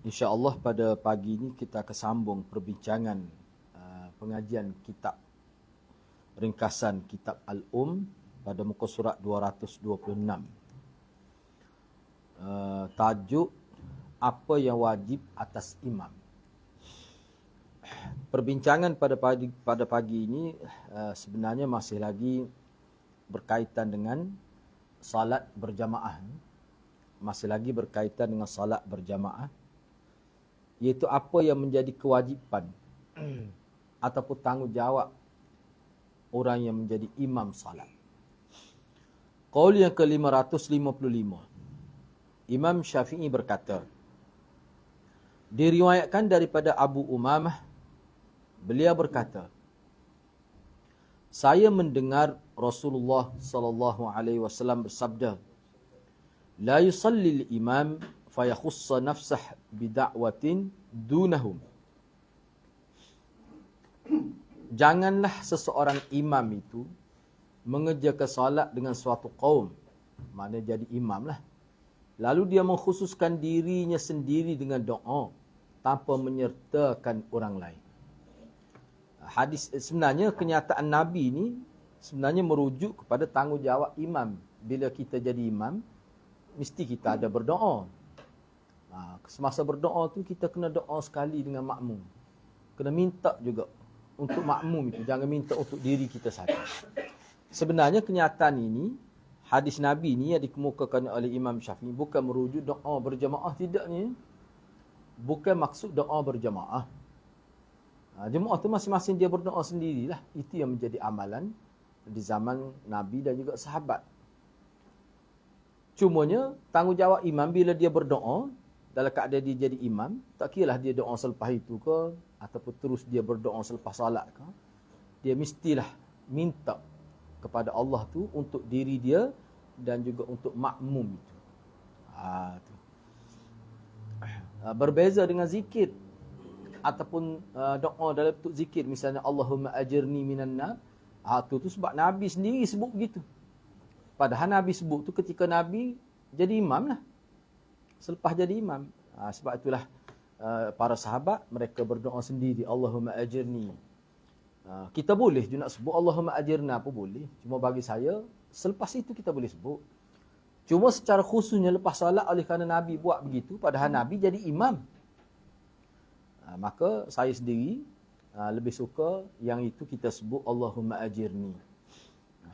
InsyaAllah pada pagi ini kita akan sambung perbincangan pengajian kitab ringkasan kitab pada muka surat 226. Tajuk apa yang wajib atas imam. Perbincangan pada pagi ini sebenarnya masih lagi berkaitan dengan salat berjamaah. Masih lagi berkaitan dengan salat berjamaah, iaitu apa yang menjadi kewajipan ataupun tanggungjawab orang yang menjadi imam salat. Qaul yang ke-555. Imam Syafi'i berkata, diriwayatkan daripada Abu Umamah, beliau berkata, saya mendengar Rasulullah sallallahu alaihi wasallam bersabda, la yusalli al-imam fayakhussa nafsah bida'watin dunahum. Janganlah seseorang imam itu mengerjakan salat dengan suatu kaum, maknanya jadi imam lah, lalu dia mengkhususkan dirinya sendiri dengan doa tanpa menyertakan orang lain. Hadis sebenarnya kenyataan Nabi ni sebenarnya merujuk kepada tanggungjawab imam. Bila kita jadi imam, mesti kita ada berdoa. Semasa berdoa tu kita kena doa sekali dengan makmum. Kena minta juga untuk makmum itu, jangan minta untuk diri kita saja. Sebenarnya kenyataan ini, hadis Nabi ni yang dikemukakan oleh Imam Syafi'i bukan merujuk doa berjamaah, tidaknya. Bukan maksud doa berjamaah. Jemaah tu masing-masing dia berdoa sendirilah. Itu yang menjadi amalan di zaman Nabi dan juga sahabat. Cumanya tanggungjawab imam bila dia berdoa dalam keadaan dia jadi imam, tak kiralah dia doa selepas itu ke ataupun terus dia berdoa selepas salat ke, dia mestilah minta kepada Allah tu untuk diri dia dan juga untuk makmum itu. Berbeza dengan zikir ataupun doa dalam bentuk zikir, misalnya Allahumma ajirni minan nar. Tu sebab Nabi sendiri sebut begitu. Padahal Nabi sebut tu ketika Nabi jadi imam lah. Selepas jadi imam. Sebab itulah para sahabat mereka berdoa sendiri. Allahumma ajirni. Kita boleh juga nak sebut Allahumma ajirna pun boleh. Cuma bagi saya, selepas itu kita boleh sebut. Cuma secara khususnya lepas salat oleh kerana Nabi buat begitu. Padahal Nabi jadi imam. Maka saya sendiri lebih suka yang itu kita sebut Allahumma ajirni.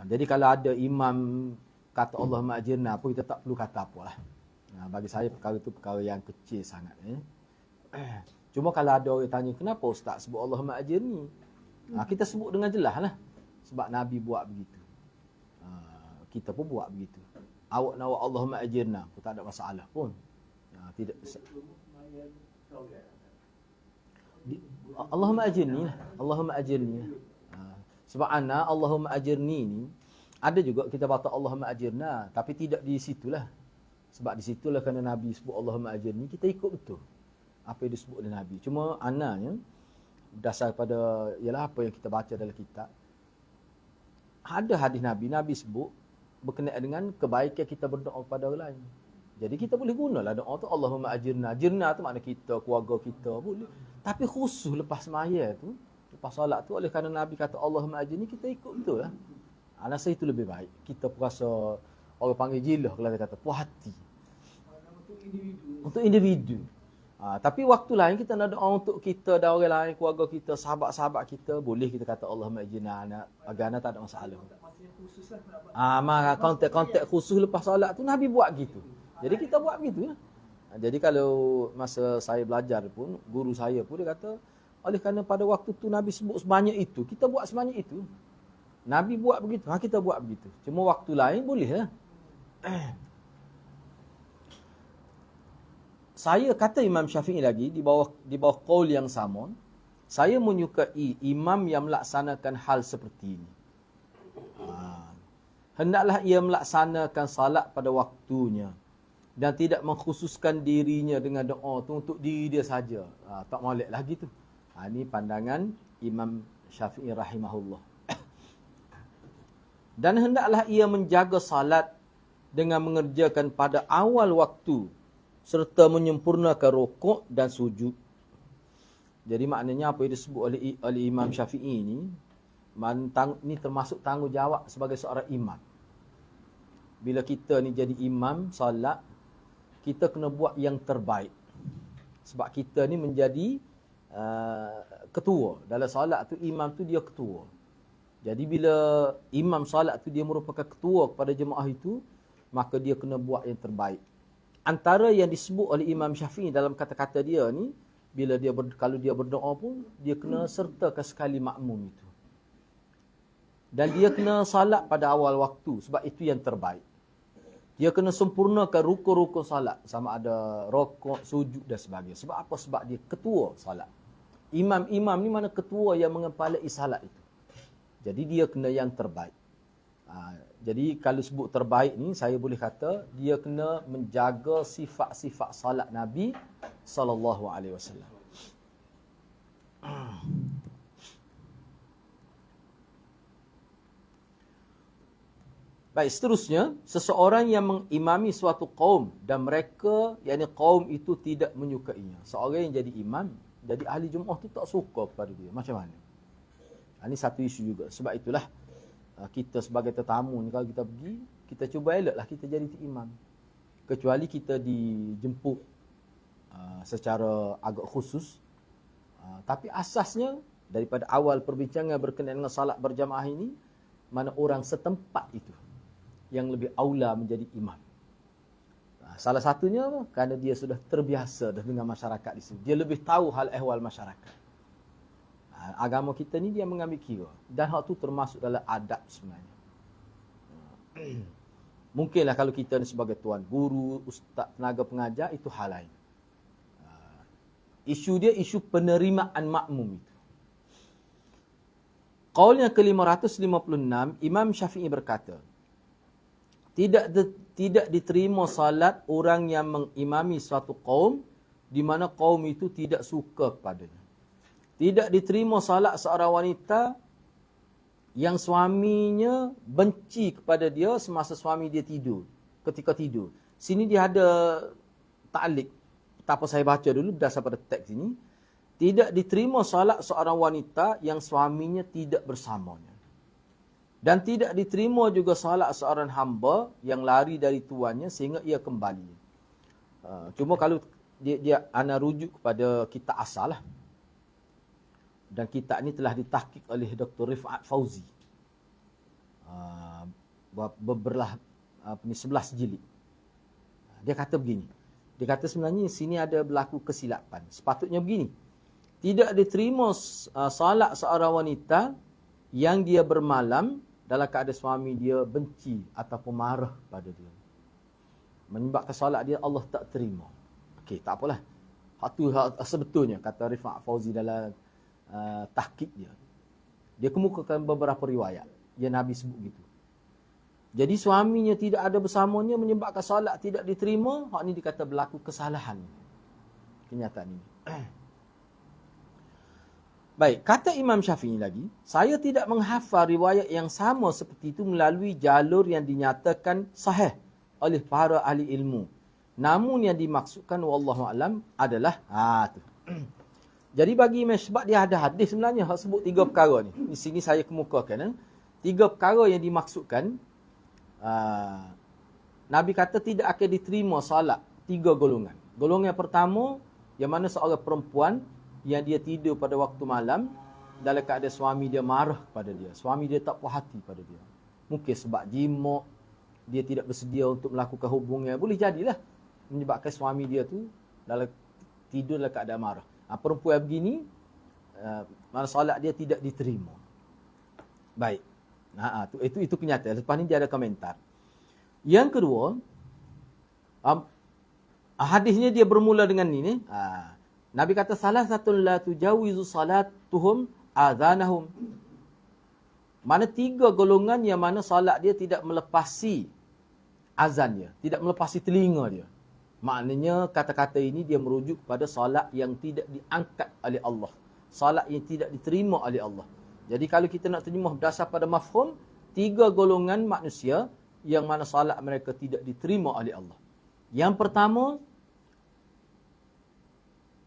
Jadi kalau ada imam kata Allahumma ajirna pun kita tak perlu kata apalah. Bagi saya perkara itu perkara yang kecil sangat. Cuma kalau ada orang tanya, kenapa Ustaz sebut Allahumma ajirni? Kita sebut dengan jelas lah. Sebab Nabi buat begitu. Kita pun buat begitu. Awak nak Allahumma ajirna pun tak ada masalah pun. Tidak. Allahumma ajirni lah. Allahumma ajirni lah. Sebab Allahumma ajirni ni, ada juga kita baca Allahumma ajirna, tapi tidak di situlah. Sebab di situlah kerana Nabi sebut Allahumma ajirni, kita ikut betul apa yang disebut oleh Nabi. Cuma ananya, berdasar pada ialah apa yang kita baca dalam kitab, ada hadis Nabi sebut berkenaan dengan kebaikan kita berdoa kepada orang lain. Jadi kita boleh gunalah doa tu Allahumma ajirna. Ajirna tu makna kita, keluarga kita boleh. Tapi khusus lepas semaya tu, lepas solat tu, oleh kerana Nabi kata Allahumma ajirni, kita ikut betul lah. Rasa itu lebih baik. Kita rasa orang panggil jilah kalau dia kata puas hati. Untuk individu. Tapi waktu lain kita nak doa untuk kita dan orang lain, keluarga kita, sahabat-sahabat kita, boleh kita kata Allahumma ajirna. Agama tak ada masalah. Maka konteks khusus lepas solat tu Nabi buat gitu. Jadi kita buat begitu lah. Jadi kalau masa saya belajar pun, guru saya pun dia kata, oleh kerana pada waktu tu Nabi sebut sebanyak itu, kita buat sebanyak itu. Nabi buat begitu, kita buat begitu. Cuma waktu lain boleh lah. Saya kata Imam Syafi'i lagi, di bawah qaul yang sama, saya menyukai imam yang melaksanakan hal seperti ini. Hendaklah ia melaksanakan salat pada waktunya dan tidak mengkhususkan dirinya dengan doa tu untuk diri dia saja. Tak molek lah gitu. Ini pandangan Imam Syafi'i rahimahullah. Dan hendaklah ia menjaga salat dengan mengerjakan pada awal waktu serta menyempurnakan rukuk dan sujud. Jadi maknanya apa yang disebut oleh Imam Syafi'i ini, ini termasuk tanggungjawab sebagai seorang imam. Bila kita ni jadi imam solat, kita kena buat yang terbaik. Sebab kita ni menjadi ketua. Dalam solat tu imam tu dia ketua. Jadi bila imam solat tu dia merupakan ketua kepada jemaah itu, maka dia kena buat yang terbaik. Antara yang disebut oleh Imam Syafi'i dalam kata-kata dia ni, bila kalau dia berdoa pun, dia kena sertakan sekali makmum itu. Dan dia kena salat pada awal waktu, sebab itu yang terbaik. Dia kena sempurnakan rukun-rukun salat, sama ada rukuk, sujud dan sebagainya. Sebab apa? Sebab dia ketua salat. Imam-imam ni mana ketua yang mengepalai salat itu. Jadi dia kena yang terbaik. Jadi kalau sebut terbaik ni, saya boleh kata dia kena menjaga sifat-sifat salat Nabi sallallahu alaihi wasallam. Baik, seterusnya, seseorang yang mengimami suatu kaum dan mereka, yakni kaum itu tidak menyukainya. Seorang yang jadi imam, jadi ahli Jumaat tu tak suka kepada dia. Macam mana? Ini satu isu juga. Sebab itulah kita sebagai tetamu ni, kalau kita pergi, kita cuba eloklah kita jadi imam. Kecuali kita dijemput secara agak khusus. Tapi asasnya, daripada awal perbincangan berkenaan dengan salat berjamaah ini, mana orang setempat itu yang lebih aula menjadi imam. Salah satunya kerana dia sudah terbiasa dengan masyarakat di sini. Dia lebih tahu hal ehwal masyarakat. Agama kita ni dia mengambil kira. Dan hal tu termasuk dalam adab sebenarnya. Mungkinlah kalau kita ni sebagai tuan guru, ustaz, tenaga pengajar, itu hal lain. Isu dia isu penerimaan makmum itu. Qaul yang ke-556, Imam Syafi'i berkata, tidak diterima salat orang yang mengimami suatu kaum di mana kaum itu tidak suka kepadanya. Tidak diterima salat seorang wanita yang suaminya benci kepada dia semasa suami dia tidur, ketika tidur. Sini dia ada ta'liq. Tak apa saya baca dulu berdasar pada teks ini. Tidak diterima salat seorang wanita yang suaminya tidak bersamanya. Dan tidak diterima juga salat seorang hamba yang lari dari tuannya sehingga ia kembali. Cuma kalau dia ana rujuk kepada kitab asal lah. Dan kitab ini telah ditahqiq oleh Dr. Rifat Fauzi. Berbelah 11 jilid. Dia kata begini. Dia kata sebenarnya sini ada berlaku kesilapan. Sepatutnya begini. Tidak diterima salat seorang wanita yang dia bermalam dalam keadaan suami dia benci ataupun marah pada dia. Menyebabkan salat dia Allah tak terima. Okey, tak apalah. Itu sebetulnya kata Rifat Fauzi dalam tahqiq dia. Dia kemukakan beberapa riwayat yang Nabi sebut gitu. Jadi suaminya tidak ada bersamanya menyebabkan salat tidak diterima, hak ni dikata berlaku kesalahan. Kenyataan ini. Baik, kata Imam Syafi'i lagi, saya tidak menghafal riwayat yang sama seperti itu melalui jalur yang dinyatakan sahih oleh para ahli ilmu. Namun yang dimaksudkan wallahu alam adalah tu. Jadi bagi Imam, sebab dia ada hadis sebenarnya hak sebut 3 perkara ni. Di sini saya kemukakan 3 perkara yang dimaksudkan. Nabi kata tidak akan diterima salat 3 golongan. Golongan pertama, yang mana seorang perempuan yang dia tidur pada waktu malam dalam keadaan suami dia marah pada dia. Suami dia tak puas hati pada dia. Mungkin sebab jima, dia tidak bersedia untuk melakukan hubungan. Boleh jadilah menyebabkan suami dia tu dalam tidur dalam keadaan marah. Perempuan begini, mana solat dia tidak diterima. Baik. Itu kenyataan. Lepas ni dia ada komentar. Yang kedua, hadisnya dia bermula dengan ini. Nabi kata salah satu la tujawizu salatuhum azanahum. Mana 3 golongan yang mana salat dia tidak melepasi azan dia, tidak melepasi telinga dia. Maknanya kata-kata ini dia merujuk pada salat yang tidak diangkat oleh Allah. Salat yang tidak diterima oleh Allah. Jadi kalau kita nak terjemah berdasar pada mafhum, 3 golongan manusia yang mana salat mereka tidak diterima oleh Allah. Yang pertama,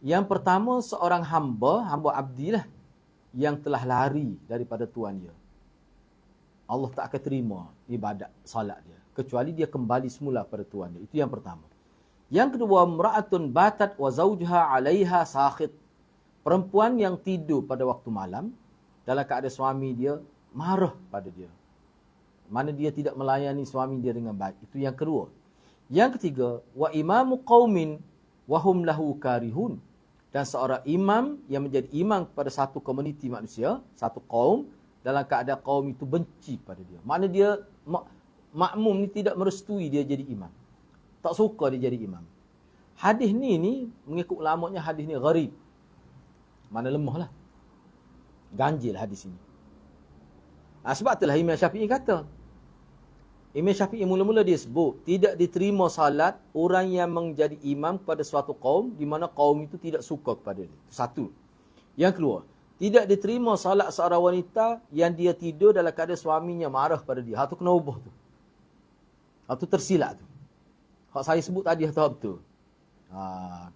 Yang pertama, seorang hamba abdi lah, yang telah lari daripada tuan dia. Allah tak akan terima ibadat salat dia, kecuali dia kembali semula pada tuan dia. Itu yang pertama. Yang kedua, mra'atun batat wa zawjuha 'alaiha sakhit. Perempuan yang tidur pada waktu malam dalam keadaan suami dia marah pada dia. Mana dia tidak melayani suami dia dengan baik. Itu yang kedua. Yang ketiga, wa imamu qaumin wa hum lahu karihun. Dan seorang imam yang menjadi imam kepada satu komuniti manusia, satu kaum, dalam keadaan kaum itu benci pada dia. Mana dia makmum ni tidak merestui dia jadi imam. Tak suka dia jadi imam. Hadis ni mengikut ulamanya hadis ni gharib. Mana lemah lah. Ganjil hadis ini. Sebab itulah Imam Syafi'i kata. Imam Syafi'i mula-mula dia sebut, tidak diterima salat orang yang menjadi imam kepada suatu kaum di mana kaum itu tidak suka kepada dia. Satu. Yang kedua, tidak diterima salat seorang wanita yang dia tidur dalam keadaan suaminya marah pada dia. Hak tu kena ubah tu. Hak tu tersilap tu. Hak saya sebut tadi hak betul.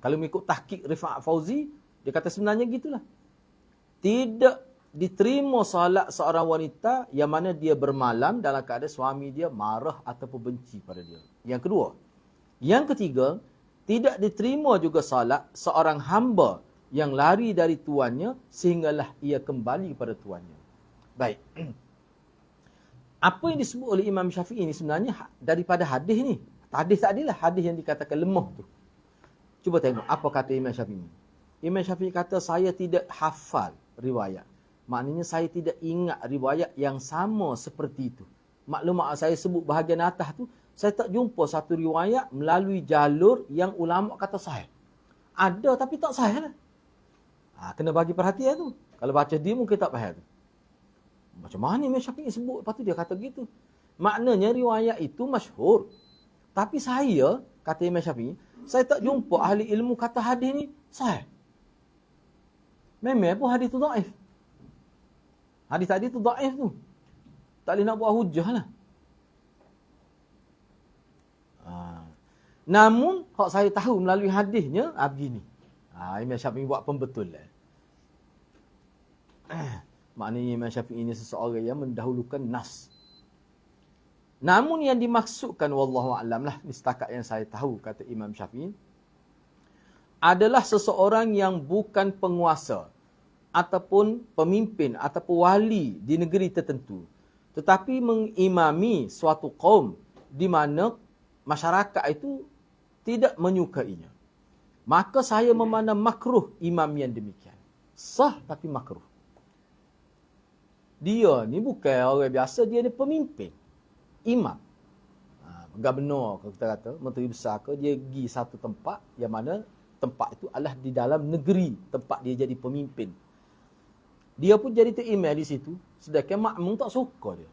Kalau mengikut tahqiq Rifa'at Fauzi, dia kata sebenarnya gitulah. Tidak diterima salat seorang wanita yang mana dia bermalam dalam keadaan suami dia marah ataupun benci pada dia. Yang kedua. Yang ketiga, tidak diterima juga salat seorang hamba yang lari dari tuannya sehinggalah ia kembali kepada tuannya. Baik. Apa yang disebut oleh Imam Syafi'i ini sebenarnya daripada hadis ni. Hadis tadilah hadis yang dikatakan lemah tu. Cuba tengok apa kata Imam Syafi'i. Imam Syafi'i kata saya tidak hafal riwayat. Maknanya saya tidak ingat riwayat yang sama seperti itu. Maklumat saya sebut bahagian atas tu, saya tak jumpa satu riwayat melalui jalur yang ulama kata sahih. Ada tapi tak sahih lah. Kena bagi perhatian tu. Kalau baca dia mungkin tak faham. Macam mana Imam Syafi'i sebut, lepas tu dia kata gitu. Maknanya riwayat itu masyhur. Tapi saya, kata Imam Syafi'i, saya tak jumpa ahli ilmu kata hadis ni sahih. Memang pun hadis tu dhaif. Hadis tadi tu dhaif tu. Tak boleh nak buat hujah lah. Namun, kalau saya tahu melalui hadisnya, begini. Imam Syafi'i buat pembetulan. Maknanya Imam Syafi'i ini seseorang yang mendahulukan nas. Namun yang dimaksudkan, wallahu a'lam lah, setakat yang saya tahu, kata Imam Syafi'i, adalah seseorang yang bukan penguasa, ataupun pemimpin, ataupun wali di negeri tertentu. Tetapi mengimami suatu kaum di mana masyarakat itu tidak menyukainya. Maka saya memandang makruh imam yang demikian. Sah tapi makruh. Dia ni bukan orang biasa, dia ni pemimpin. Imam. Enggak benar kalau kita kata, menteri besar ke, dia pergi satu tempat yang mana tempat itu adalah di dalam negeri tempat dia jadi pemimpin. Dia pun jadi terimam di situ, sedangkan makmum tak suka dia.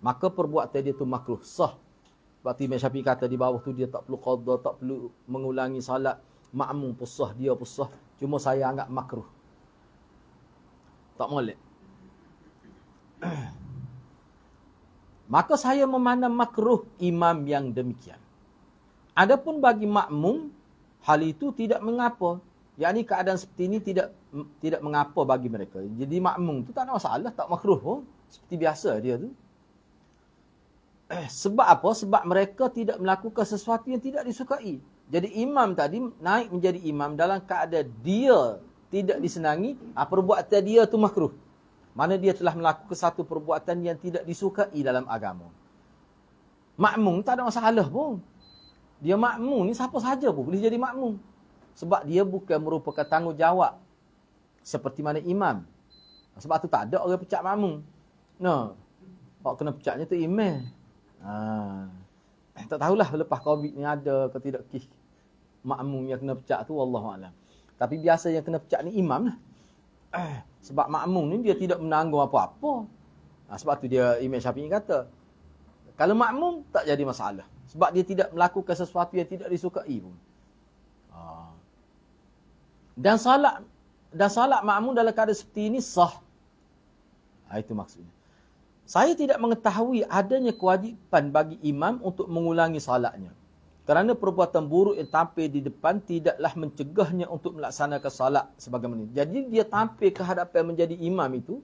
Maka perbuatan dia tu makruh, sah. Sebab Imam Syafi'i kata di bawah tu dia tak perlu qadha, tak perlu mengulangi salat. Makmum pun sah, dia pun sah. Cuma saya anggap makruh. Tak molek. Maka saya memandang makruh imam yang demikian. Adapun bagi makmum, hal itu tidak mengapa. Yakni keadaan seperti ini tidak mengapa bagi mereka. Jadi makmum tu tak ada masalah, tak makruh pun. Seperti biasa dia tu. Sebab apa? Sebab mereka tidak melakukan sesuatu yang tidak disukai. Jadi imam tadi naik menjadi imam dalam keadaan dia tidak disenangi, perbuatan dia tu makruh. Mana dia telah melakukan satu perbuatan yang tidak disukai dalam agama. Makmum tak ada masalah pun. Dia makmum ni siapa saja pun boleh jadi makmum. Sebab dia bukan merupakan tanggungjawab seperti mana imam. Sebab tu tak ada orang pecat makmum. Orang kena pecatnya tu imam. Tak tahulah lepas COVID ni ada ke tidak kes makmum yang kena pecat tu, wallahualam. Tapi biasa yang kena pecat ni imam lah. Sebab makmum ni dia tidak menanggung apa-apa. Sebab tu dia Imam Syafi'i kata, kalau makmum tak jadi masalah. Sebab dia tidak melakukan sesuatu yang tidak disukai pun. Dan salat makmum dalam keadaan seperti ini sah. Itu maksudnya. Saya tidak mengetahui adanya kewajipan bagi imam untuk mengulangi salatnya. Kerana perbuatan buruk yang tampil di depan tidaklah mencegahnya untuk melaksanakan solat sebagaimana. Jadi dia tampil ke hadapan menjadi imam itu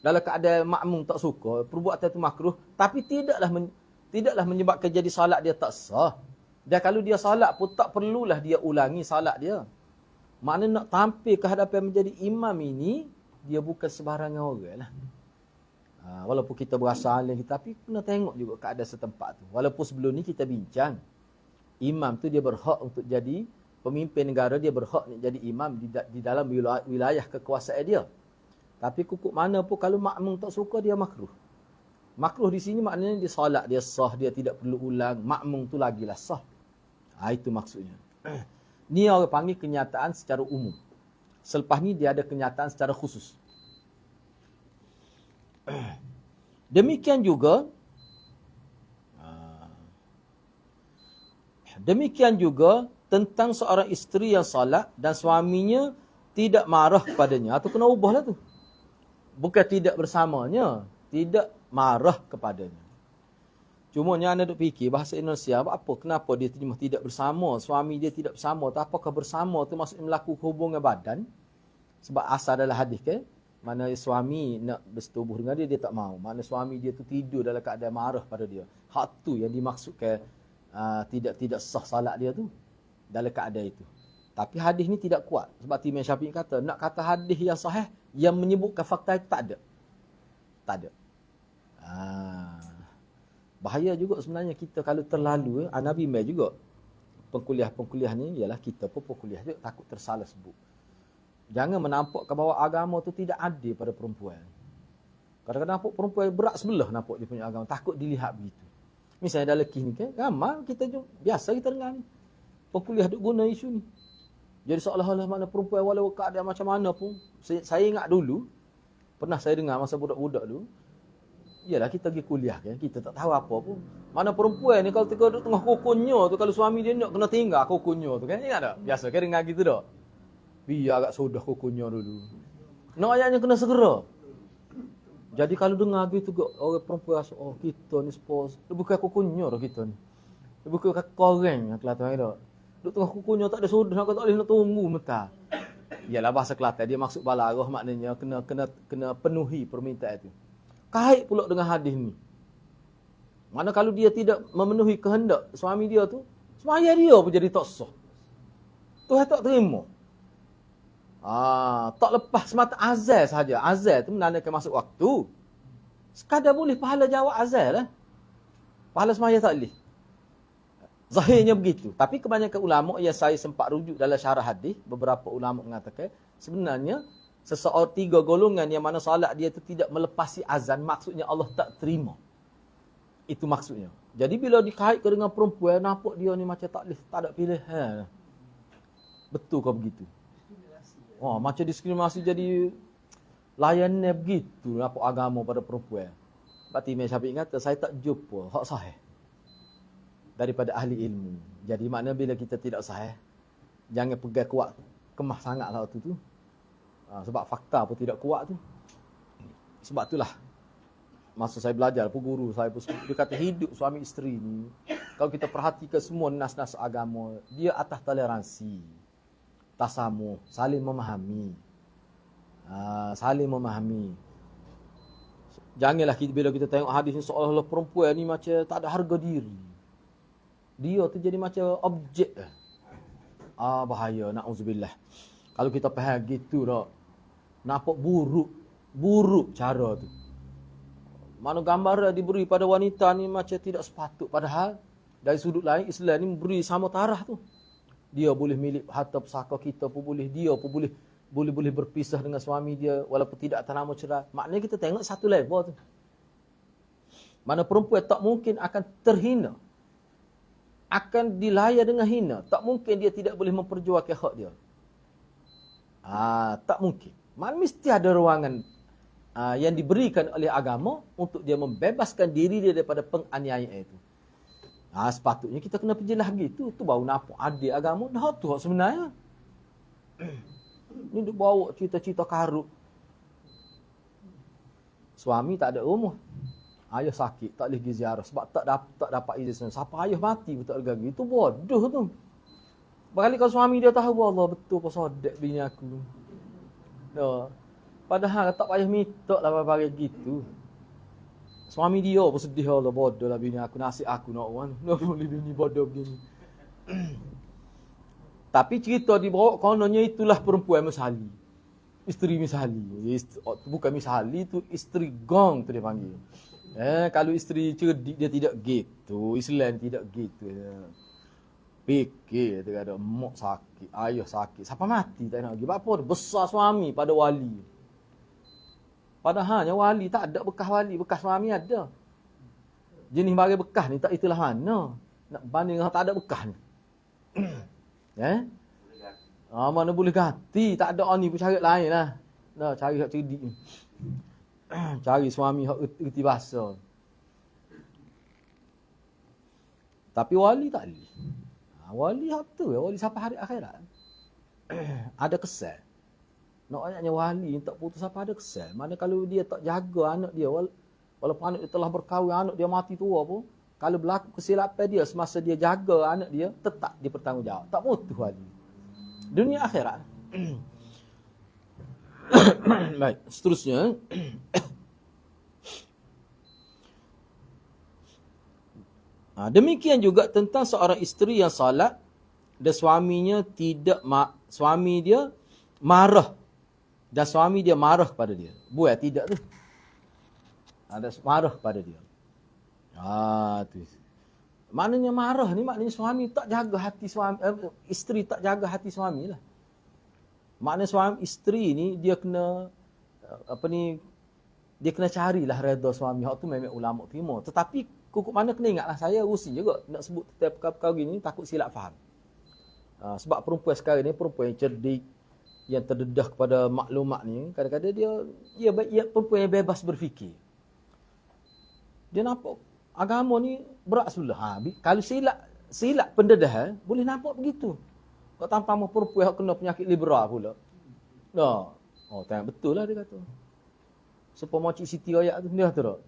dalam keadaan makmum tak suka, perbuatan itu makruh, tapi tidaklah menyebabkan jadi solat dia tak sah. Dan kalau dia solat pun tak perlulah dia ulangi solat dia. Maknanya nak tampil ke hadapan menjadi imam ini, dia bukan sebarangan orang lah. Walaupun kita berasa alim, tapi kena tengok juga keadaan setempat tu. Walaupun sebelum ni kita bincang, imam tu dia berhak untuk jadi pemimpin negara, dia berhak untuk jadi imam di dalam wilayah kekuasaan dia. Tapi kukuk mana pun kalau makmum tak suka, dia makruh. Makruh di sini maknanya dia solat, dia sah, dia tidak perlu ulang. Makmum tu lagilah sah. Itu maksudnya. Ni orang panggil kenyataan secara umum. Selepas ni dia ada kenyataan secara khusus. Demikian juga tentang seorang isteri yang salat dan suaminya tidak marah kepadanya. Atau kena ubahlah tu. Bukan tidak bersamanya, tidak marah kepadanya. Cuma yang anda duk fikir bahasa Indonesia, apa kenapa dia terjemah tidak bersama, suami dia tidak bersama, atau apakah bersama tu maksudnya melakukan hubungan badan? Sebab asal adalah hadis kan, mana suami nak bersetubuh dengan dia tak mau. Mana suami dia tu tidur dalam keadaan marah pada dia. Hak tu yang dimaksudkan tidak sah salat dia tu dalam keadaan itu. Tapi hadis ni tidak kuat. Sebab Imam Syafi'i kata, nak kata hadis yang sahih yang menyebutkan fakta itu tak ada. Tak ada. Bahaya juga sebenarnya kita kalau terlalu. Nabi Mai juga. Pengkuliah ni ialah kita pun pengkuliah juga takut tersalah sebut. Jangan menampakkan bahawa agama tu tidak adil pada perempuan. Kadang-kadang nampak perempuan berat sebelah nampak dia punya agama. Takut dilihat begitu. Misalnya dalam kes ni kan, ramai kita juga, biasa kita dengar ni. Pengkuliah duk guna isu ni. Jadi seolah-olah mana perempuan walau keadaan macam mana pun. Saya ingat dulu, pernah saya dengar masa budak-budak dulu, yalah kita pergi kuliah kan, kita tak tahu apa pun. Mana perempuan ni kalau duduk tengah kukunya tu, kalau suami dia nak kena tinggal kukunya tu kan, ingat tak? Biasa kan dengar gitu tak? Biar agak sudah kukunya dulu. Nak ayatnya kena segera. Jadi kalau dengar gitu orang perempuan rasa, oh kita ni spos, dia bukan kukunya dah kita ni. Dia bukan koreng yang Kelantan ni tak. Duduk tengah kukunya tak ada sudah, tak boleh nak tunggu mentah. Yalah bahasa Kelantan dia maksud balarah maknanya kena penuhi permintaan itu. Kait pula dengan hadis ni. Mana kalau dia tidak memenuhi kehendak suami dia tu, semaya dia pun jadi tak sah. Tuhan tak terima. Tak lepas semata azal sahaja. Azal tu menandakan masuk waktu. Sekadar boleh pahala jawab azal lah. Pahala semaya tak boleh. Zahirnya begitu. Tapi kebanyakan ulama yang saya sempat rujuk dalam syarah hadis, beberapa ulama mengatakan sebenarnya seseorang 3 golongan yang mana solat dia itu tidak melepasi azan, maksudnya Allah tak terima. Itu maksudnya. Jadi bila dikaitkan dengan perempuan, nampak dia ni macam tak ada pilihan. Betul kau begitu? Macam diskriminasi jadi layannya begitu nampak agama pada perempuan. Berarti Imam Syafi'i kata, saya tak jumpa hak sahih daripada ahli ilmu. Jadi makna bila kita tidak sahih, jangan pegang kuat, kemah sangatlah waktu tu. Sebab fakta pun tidak kuat tu. Sebab itulah masa saya belajar pun guru saya pun dia kata hidup suami isteri ni, kalau kita perhatikan semua nas-nas agama, dia atas toleransi, tasamuh, saling memahami. Saling memahami. Janganlah bila kita tengok hadis ni seolah-olah perempuan ni macam tak ada harga diri. Dia tu jadi macam objek. Bahaya, na'udzubillah. Kalau kita faham gitu tak, nampak buruk cara tu. Mana gambar diberi pada wanita ni macam tidak sepatut. Padahal dari sudut lain Islam ni memberi sama taraf tu. Dia boleh milik harta pusaka kita pun boleh. Dia pun boleh berpisah dengan suami dia walaupun tidak atas nama cerai. Maknanya kita tengok satu level tu. Mana perempuan tak mungkin akan terhina, akan dilayan dengan hina. Tak mungkin dia tidak boleh memperjuangkan hak dia. Tak mungkin. Mesti ada ruangan yang diberikan oleh agama untuk dia membebaskan diri dia daripada penganiayaan itu. Sepatutnya kita kena perjelas gitu. Tu baru nampak adil agama. Dah tu hak sebenarnya. Ni dia bawa cerita-cerita karut. Suami tak ada rumah. Ayah sakit, tak boleh pergi ziarah sebab tak dapat izin. Siapa ayah mati pun tak boleh pergi. Itu bodoh tu. Berkali kalau suami dia tahu, Allah betul pasal dek bini aku. No. Padahal tak payah minta lah bagi gitu. Suami dia pun sedih, Allah bodoh lah bini aku, nasib aku nak orang. Nak boleh bini bodoh begini. Tapi cerita dibawa kononnya itulah perempuan Misali. Isteri Misali. Bukan Misali, itu isteri gong tu dia panggil. Kalau isteri cerdik dia tidak gitu. Islam tidak gitu. Fikir dia kata, mak sakit, ayah sakit. Siapa mati tak nak pergi. Apa besar suami pada wali. Padahalnya wali tak ada bekas wali. Bekas suami ada. Jenis bagi bekas ni tak itulah mana. Nak banding dengan tak ada bekas ni. Mana boleh ganti. Tak ada orang ni pun cari lain lah. Nah, cari hak cerdik ni. Cari suami hak erti bahasa. Tapi wali tak boleh. Wali hak tu. Wali sampai hari akhirat. Ada kesan. Nak ayatnya wali tak putus apa ada kesan. Mana kalau dia tak jaga anak dia. Walaupun anak dia telah berkahwin, anak dia mati tua pun. Kalau berlaku kesilapan dia semasa dia jaga anak dia, tetap dipertanggungjawab. Tak putus wali. Dunia akhirat. Baik, seterusnya. Demikian juga tentang seorang isteri yang salat dan suaminya suami dia marah dan suami dia marah pada dia. Buat tidak tu. Ada marah pada dia. Tu. Maknanya marah ni maknanya suami tak jaga hati suami, isteri tak jaga hati suami lah. Maknanya suami isteri ni dia kena dia kena carilah redha suami. Hak tu memang ulama timur. Tetapi kukuk mana kena ingatlah saya usi juga nak sebut tentang perkara gini takut silap faham. Sebab perempuan sekarang ni perempuan yang cerdik, yang terdedah kepada maklumat ni, kadang-kadang dia perempuan yang bebas berfikir. Dia nampak agama ni berat sebelah. Kalau silap pendedahan boleh nampak begitu. Kau tanpa perempuan yang kena penyakit liberal pula. Tengok betul lah dia kata. Supaya Cik Siti ayat tu dia kata tak?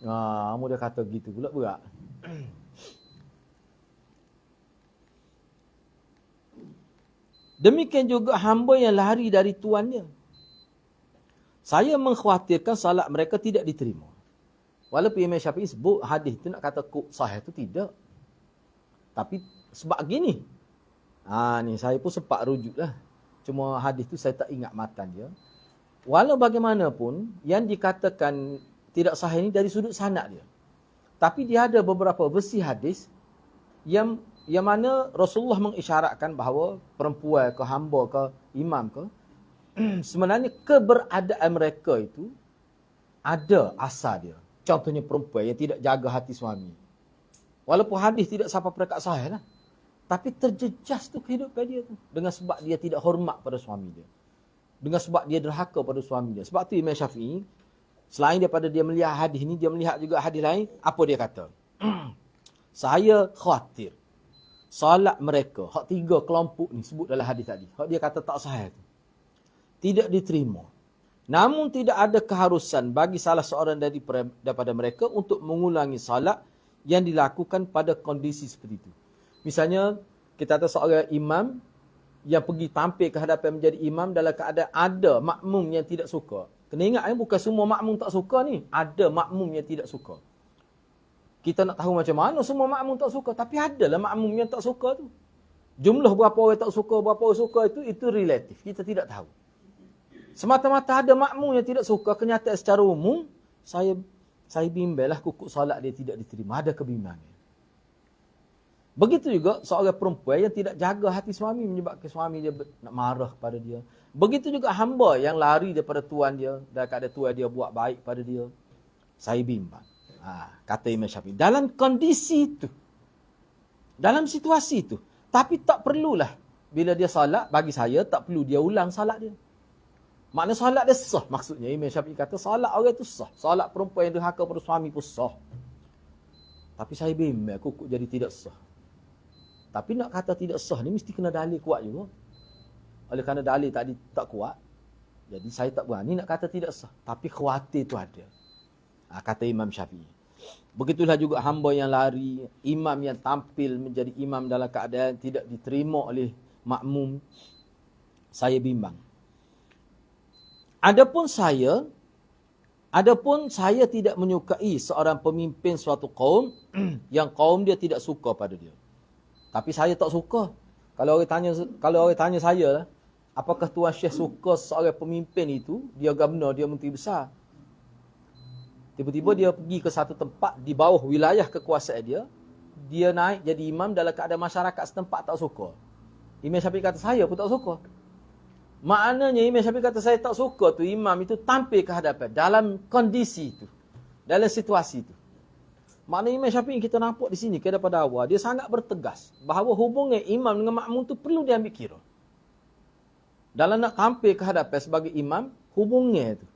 Kamu dia kata gitu pula berat. Demikian juga hamba yang lari dari tuannya. Saya mengkhawatirkan salat mereka tidak diterima. Walaupun Imam Syafi'i sebut hadis itu nak kata sahih itu tidak. Tapi sebab gini. Ni saya pun sempat rujuk lah. Cuma hadis tu saya tak ingat matan dia. Walau bagaimanapun yang dikatakan tidak sahih ini dari sudut sanad dia. Tapi dia ada beberapa versi hadis yang mana Rasulullah mengisyaratkan bahawa perempuan ke hamba ke imam ke sebenarnya keberadaan mereka itu ada asal dia. Contohnya perempuan yang tidak jaga hati suami. Walaupun hadis tidak sampai perekat sahih lah. Tapi terjejas tu kehidupan dia tu. Dengan sebab dia tidak hormat pada suami dia. Dengan sebab dia derhaka pada suami dia. Sebab tu Imam Syafi'i, selain daripada dia melihat hadis ni, dia melihat juga hadis lain. Apa dia kata? Saya khawatir. Salat mereka, hak tiga kelompok ni sebut dalam hadis tadi. Hak dia kata tak sahih tu. Tidak diterima. Namun tidak ada keharusan bagi salah seorang daripada mereka untuk mengulangi salat yang dilakukan pada kondisi seperti itu. Misalnya, kita ada seorang imam yang pergi tampil ke hadapan menjadi imam dalam keadaan ada makmum yang tidak suka. Kena ingat, bukan semua makmum tak suka ni. Ada makmum yang tidak suka. Kita nak tahu macam mana semua makmum tak suka. Tapi adalah makmum yang tak suka tu. Jumlah berapa orang tak suka, berapa orang suka itu relatif. Kita tidak tahu. Semata-mata ada makmum yang tidak suka, kenyataan secara umum, saya bimbanglah kukuk salat dia tidak diterima. Ada kebimbangan. Begitu juga seorang perempuan yang tidak jaga hati suami menyebabkan suami dia nak marah pada dia. Begitu juga hamba yang lari daripada tuan dia dan keadaan tuan dia buat baik pada dia. Saya bimbang. Kata Imam Syafi'i. Dalam kondisi itu. Dalam situasi itu. Tapi tak perlulah. Bila dia salat, bagi saya tak perlu dia ulang salat dia. Maknanya salat dia sah. Maksudnya Imam Syafi'i kata salat orang itu sah. Salat perempuan yang derhaka pada suami pun sah. Tapi saya bimbang kukuk jadi tidak sah. Tapi nak kata tidak sah ni mesti kena dalil kuat juga. Oleh kerana dalil tadi tak kuat, jadi saya tak berani nak kata tidak sah. Tapi khawatir tu ada. Kata Imam Syafi'i. Begitulah juga hamba yang lari, imam yang tampil menjadi imam dalam keadaan tidak diterima oleh makmum. Saya bimbang. Adapun saya tidak menyukai seorang pemimpin suatu kaum yang kaum dia tidak suka pada dia. Tapi saya tak suka. Kalau orang tanya saya, apakah Tuan Syekh suka seorang pemimpin itu, dia governor, dia menteri besar. Tiba-tiba dia pergi ke satu tempat di bawah wilayah kekuasaan dia, dia naik jadi imam dalam keadaan masyarakat setempat tak suka. Imam Syafi'i kata saya pun tak suka. Maknanya Imam Syafi'i kata saya tak suka tu imam itu tampil ke hadapan dalam kondisi itu, dalam situasi itu. Maknanya Imam Syafi'i kita nampak di sini daripada awal, dia sangat bertegas bahawa hubungan imam dengan makmum tu perlu diambil kira. Dalam nak tampil ke hadapan sebagai imam, hubungan tu.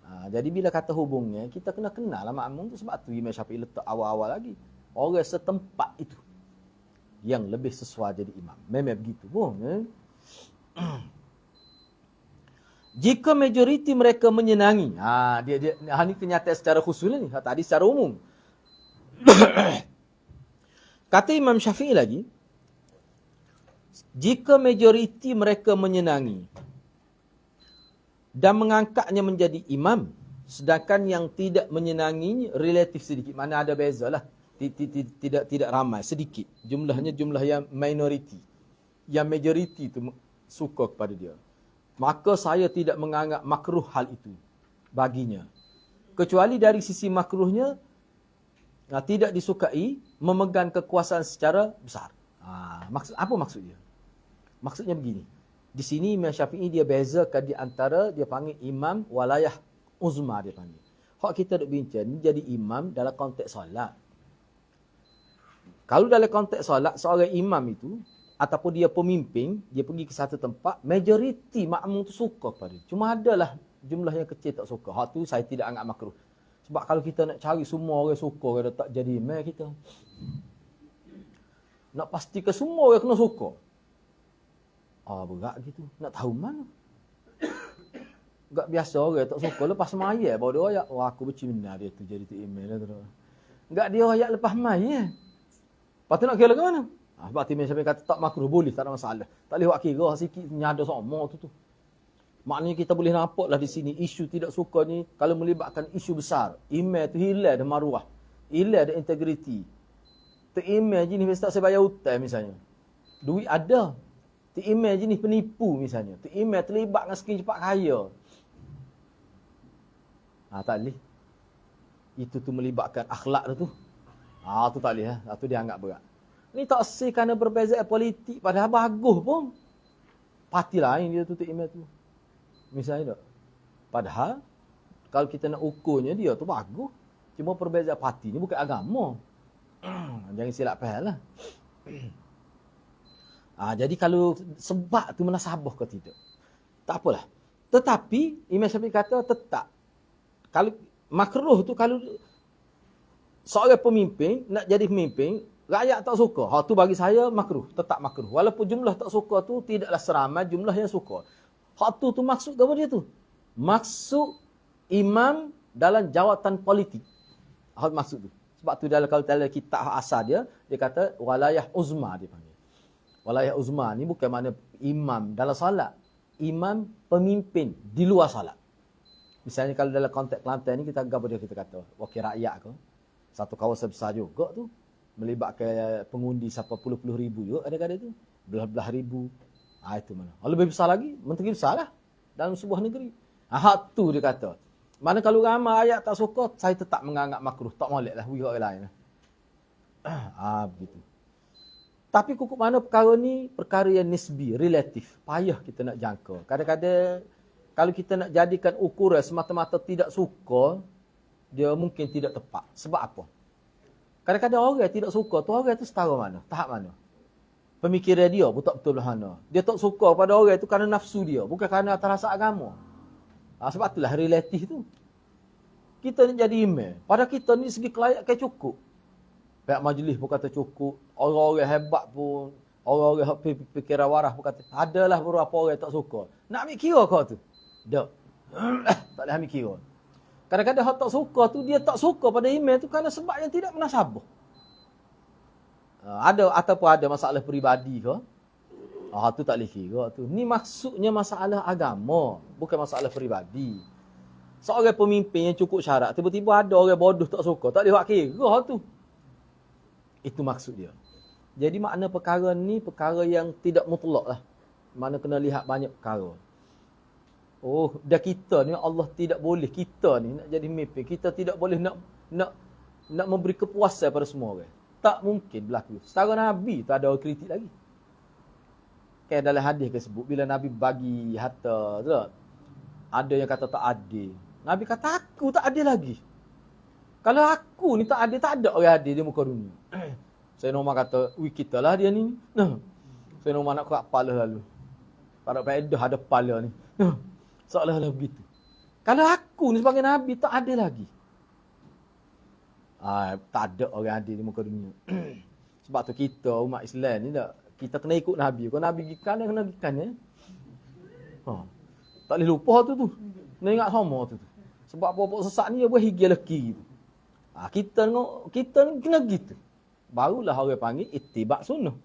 Jadi bila kata hubungan, kita kena kenal lah makmum tu, sebab tu Imam Syafi'i letak awal-awal lagi. Orang setempat itu yang lebih sesuai jadi imam. Memang begitu pun. Jika majoriti mereka menyenangi. Ini kenyataan secara khusus ni. Tadi secara umum. Kata Imam Syafi'i lagi, jika majoriti mereka menyenangi dan mengangkatnya menjadi imam, sedangkan yang tidak menyenanginya relatif sedikit. Mana ada beza lah. Tidak ramai, sedikit. Jumlahnya jumlah yang minoriti. Yang majoriti itu suka kepada dia. Maka saya tidak menganggap makruh hal itu baginya. Kecuali dari sisi makruhnya, tidak disukai memegang kekuasaan secara besar. Apa maksudnya? Maksudnya begini. Di sini Imam Syafi'i dia bezakan di antara, dia panggil imam walayah uzma dia panggil. Hak kita duk bincang ni jadi imam dalam konteks solat. Kalau dalam konteks solat, seorang imam itu ataupun dia pemimpin, dia pergi ke satu tempat, majoriti makmum tu suka pada dia. Cuma adalah jumlah yang kecil tak suka. Hak tu saya tidak anggap makruh. Sebab kalau kita nak cari semua orang suka, orang tak jadi imam kita. Nak pastikan semua orang kena suka. Berat gitu. Nak tahu mana? Enggak biasa orang tak suka lepas maya baru dia royak. Aku benci benar dia tu jadi tu email lah tu. Enggak dia royak lepas maya. Lepas tu nak kira ke mana? Sebab Imam Syafi'i kata tak makruh, boleh, tak ada masalah. Tak boleh buat kira sikit nyada sama tu. Maknanya kita boleh nampaklah di sini isu tidak suka ni kalau melibatkan isu besar. Email tu hilang dah maruah. Hilang dah integriti. Tu email jenis tak saya bayar hutang misalnya. Duit ada. Tu email jenis penipu misalnya. Tu email terlibat dengan skim cepat kaya. Tak boleh. Itu tu melibatkan akhlak tu. Tu tak boleh. Tu dia anggap berat. Ni tak sih kerana perbezaan politik. Padahal bagus pun. Parti lain dia tutup email tu. Misalnya tak. Padahal, kalau kita nak ukurnya dia tu bagus. Cuma perbezaan parti ni bukan agama. Jangan silap faham lah. Jadi kalau sebab tu menasabah ke tidak. Tak apalah. Tetapi, Imam Syafi'i kata tetap. Kalau makruh tu kalau seorang pemimpin, nak jadi pemimpin, rakyat tak suka. Tu bagi saya makruh. Tetap makruh. Walaupun jumlah tak suka tu tidaklah seramai jumlah yang suka. Tu maksud apa dia tu? Maksud imam dalam jawatan politik. Maksud tu. Sebab tu kalau dalam kitab asal dia kata walayah uzma dia panggil. Walayah uzma ni bukan makna imam dalam solat. Imam pemimpin di luar solat. Misalnya kalau dalam konteks Kelantan ni kita kata wakil rakyat ke. Satu kawasan besar juga tu. Melibatkan pengundi sampai puluh ribu juga kadang-kadang tu. Belah-belah ribu. Itu mana. Lebih besar lagi, menteri besar lah. Dalam sebuah negeri. Hak tu dia kata. Mana kalau ramai ayat tak suka, saya tetap menganggap makruh. Tak molek lah, orang lain lah. Begitu. Tapi kukuk mana perkara ni, perkara yang nisbi, relatif. Payah kita nak jangka. Kadang-kadang, kalau kita nak jadikan ukuran semata-mata tidak suka, dia mungkin tidak tepat. Sebab apa? Kadang-kadang orang tidak suka tu, orang tu setara mana? Tahap mana? Pemikiran dia betul-betul mana? Dia tak suka pada orang tu kerana nafsu dia. Bukan kerana atas rasa agama. Sebab itulah relatif tu. Kita ni jadi imam. Pada kita ni segi kelayakan cukup. Pihak majlis pun kata cukup. Orang-orang hebat pun. Orang-orang fikiran waras pun kata. Adalah beberapa orang tak suka. Nak ambil kira kau tu? Tak. Tak boleh ambil kira. Kadang-kadang orang tak suka tu, dia tak suka pada email tu kerana sebab yang tidak munasabah. Ada ataupun ada masalah peribadi ke? Tu tak boleh kira tu. Ni maksudnya masalah agama, bukan masalah peribadi. Seorang pemimpin yang cukup syarat, tiba-tiba ada orang bodoh tak suka, tak boleh buat kira tu. Itu maksud dia. Jadi makna perkara ni perkara yang tidak mutlak lah. Mana kena lihat banyak perkara. Oh, dah kita ni Allah tidak boleh kita ni nak jadi pemimpin. Kita tidak boleh nak memberi kepuasan pada semua orang. Tak mungkin berlaku. Setara Nabi tak ada orang kritik lagi. Kayak dalam hadis ke sebut bila Nabi bagi harta tu tak? Ada yang kata tak adil. Nabi kata aku tak adil lagi. Kalau aku ni tak adil, tak ada orang adil di muka dunia. Saya Umar kata, kita lah dia ni. Saya Umar nak kerak kepala lalu. Pada faedah ada kepala ni. Seolah-olah begitu. Kalau aku ni sebagai Nabi tak adil lagi. Tak ada orang adil di muka dunia. Sebab tu kita umat Islam ni kita kena ikut Nabi. Kalau Nabi gikan, kena gikan ya. Tak boleh lupa tu. Kena ingat sama tu. Sebab apa-apa sesat ni dia boleh higi leki tu. Kita ni kena gitu. Barulah orang panggil ittiba' sunnah.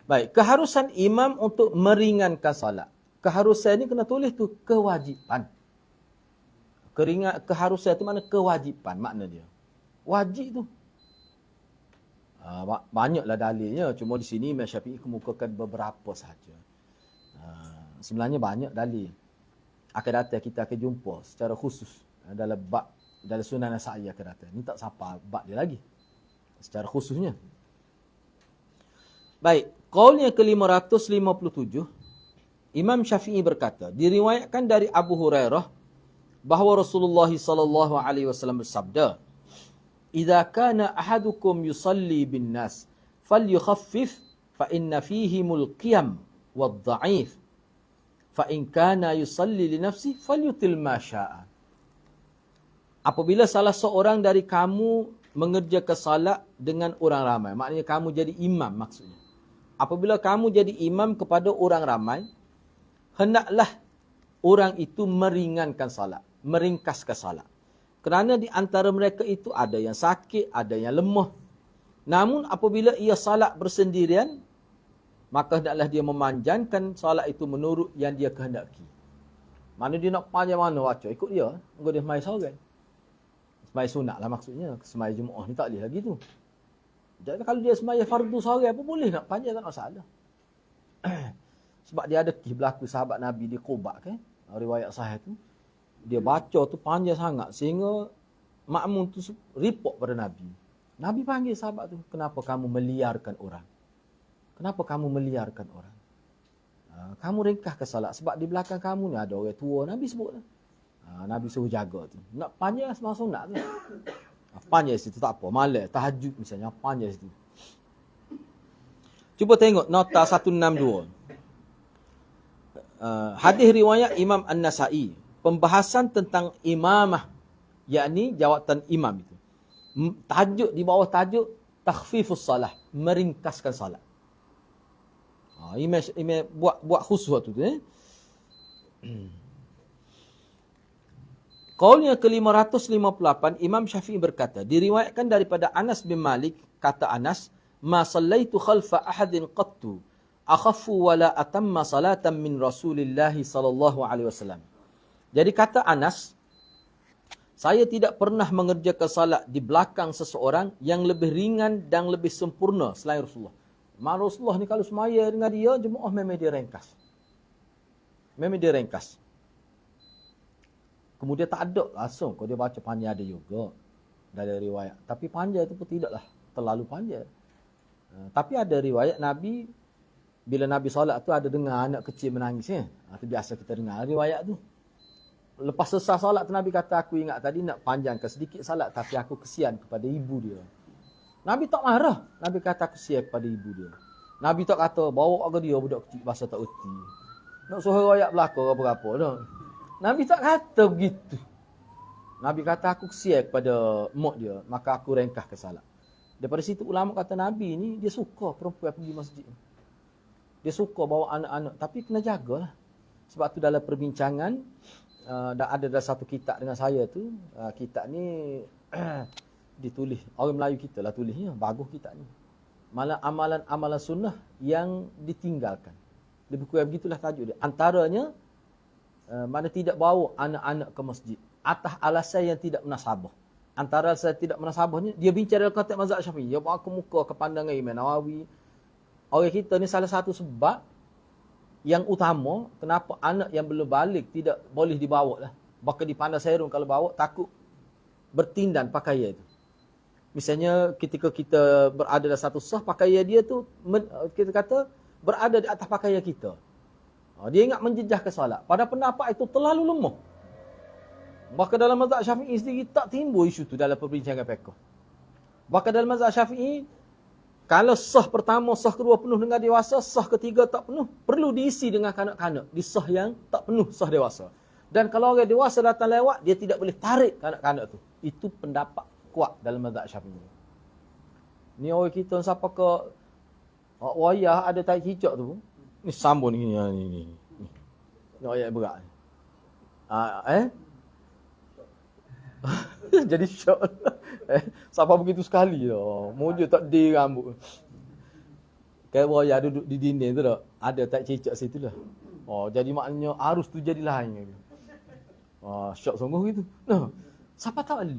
Baik, keharusan imam untuk meringankan salat. Keharusan ni kena tulis tu kewajipan. Keharusan tu mana kewajipan makna dia. Wajib tu. Banyaklah dalilnya. Cuma di sini Imam Syafi'i kemukakan beberapa sahaja. Sebenarnya banyak dalil. Akan datang kita akan jumpa secara khusus dalam Sunan Nasa'i akan datang. Ni tak siapa bab dia lagi. Secara khususnya. Baik, qaul yang ke-557, Imam Syafi'i berkata, diriwayatkan dari Abu Hurairah bahawa Rasulullah sallallahu alaihi wasallam bersabda, "Idza kana ahadukum yusalli bin nas, falyukhaffif fa inna fihimul qiyam wad-dha'if. Fa in kana yusalli li nafsi falyutil ma syaa." Apabila salah seorang dari kamu mengerjakan salat dengan orang ramai, maknanya kamu jadi imam maksudnya. Apabila kamu jadi imam kepada orang ramai, hendaklah orang itu meringankan salat, meringkaskan salat. Kerana di antara mereka itu ada yang sakit, ada yang lemah. Namun apabila ia salat bersendirian, maka hendaklah dia memanjangkan salat itu menurut yang dia kehendaki. Mana dia nak panjang mana baca, ikut dia. Mungkin dia semai seorang. Semai sunat lah maksudnya. Semai Jumaat ni tak boleh lagi tu. Jadi kalau dia semai fardu seorang apa boleh nak panjang, tak masalah. Sebab dia ada berlaku sahabat Nabi di Quba kan. Riwayat sahih tu. Dia baca tu panjang sangat sehingga makmum tu report pada Nabi. Nabi panggil sahabat tu, kenapa kamu meliarkan orang? Kenapa kamu meliarkan orang? Kamu ringkaskan salat. Sebab di belakang kamu ni ada orang tua. Nabi sebut lah. Nabi suruh jaga tu. Nak panjang semua sunat tu. Panjang situ tak apa. Malam, tahajud misalnya. Panjang situ. Cuba tengok nota 162. Hadis riwayat Imam An-Nasa'i. Pembahasan tentang imamah. Yakni jawatan imam itu. Tajuk di bawah tajuk takhfifus salah. Meringkaskan salat. Imam buat khusus waktu tu. Qaulnya ke-558, Imam Syafi'i berkata, diriwayatkan daripada Anas bin Malik, kata Anas, ma sallaitu khalfa ahadin qattu akhaffu wala atamma salatan min Rasulillah sallallahu alaihi wasallam. Jadi kata Anas, saya tidak pernah mengerjakan salat di belakang seseorang yang lebih ringan dan lebih sempurna selain Rasulullah. Rasulullah ni kalau semaya dengan dia, jemaah memang dia ringkas. Memang dia ringkas. Kemudian tak ada langsung. Kalau dia baca panjang ada juga dari riwayat. Tapi panjang itu pun tidaklah terlalu panjang. Tapi ada riwayat Nabi, bila Nabi solat tu ada dengar anak kecil menangis. Itu biasa kita dengar riwayat tu. Lepas selesai solat tu Nabi kata, aku ingat tadi nak panjangkan sedikit salat. Tapi aku kesian kepada ibu dia. Nabi tak marah. Nabi kata aku kesian kepada ibu dia. Nabi tak kata, bawa ke dia budak kecil bahasa tak erti. Nak suruh riwayat belakang apa-apa. No. Nabi tak kata begitu. Nabi kata aku kesian kepada mak dia, maka aku ringkas ke salat. Daripada situ ulama kata Nabi ni dia suka perempuan pergi masjid. Dia suka bawa anak-anak, tapi kena jagalah. Sebab tu dalam perbincangan dah ada dah satu kitab dengan saya tu. Kitab ni ditulis orang Melayu kita lah tulisnya. Bagus kitab ni. Malah amalan-amalan sunnah yang ditinggalkan. Lebih kurang begitulah tajuk dia. Antaranya mana tidak bawa anak-anak ke masjid atas alasan yang tidak munasabah. Antara alasan tidak munasabahnya, dia bincang dalam konteks mazhab Syafi'i. Dia bawa muka ke pandangan Imam Nawawi. Orang kita ni salah satu sebab yang utama kenapa anak yang belum balik tidak boleh dibawa lah. Bahkan dipandang serong kalau bawa takut bertindan pakaian itu. Misalnya ketika kita berada dalam satu sah, pakaian dia tu kita kata berada di atas pakaian kita. Dia ingat menjejah ke solat. Pada pendapat itu terlalu lemah. Bahkan dalam mazhab Syafi'i sendiri tak timbul isu tu dalam perbincangan fiqh. Bahkan dalam mazhab Syafi'i, kalau sah pertama, sah kedua penuh dengan dewasa, sah ketiga tak penuh, perlu diisi dengan kanak-kanak. Di sah yang tak penuh, sah dewasa. Dan kalau orang dewasa datang lewat, dia tidak boleh tarik kanak-kanak tu. Itu pendapat kuat dalam mazhab Syafi'i. Ni orang kita siapa ke wayah ada tai cicak tu. Ni sambung ni. Ni ayat berat ni. Jadi syok. Siapa begitu sekali dah. Mojo tak di rambut. Kayak wayah duduk di dinding tu dah. Ada tai cicak situ lah. Jadi maknanya arus tu jadi lain. Syok sungguh gitu. Siapa tahu alih.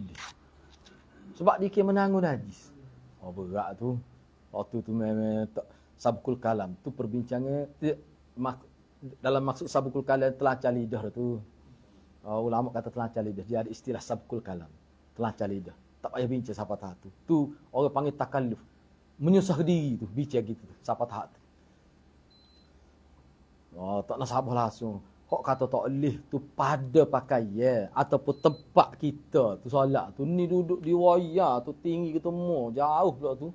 Sebab dia kira menanggung najis. Berat tu. Waktu tu memang tak sabkul kalam. Tu perbincangan dalam maksud sabkul kalam telancar lidah tu. Ulama kata telancar lidah. Dia ada istilah sabkul kalam. Telancar lidah. Tak payah bincang siapa tahu tu. Tu orang panggil takalluf. Menyusah diri tu. Bincang gitu tu. Siapa tahu tu. Tak nak sabar langsung. Kok kata tak boleh tu pada pakaian ataupun tempat kita tu solat tu. Ni duduk di wayah tu tinggi ketemu. Jauh pula tu.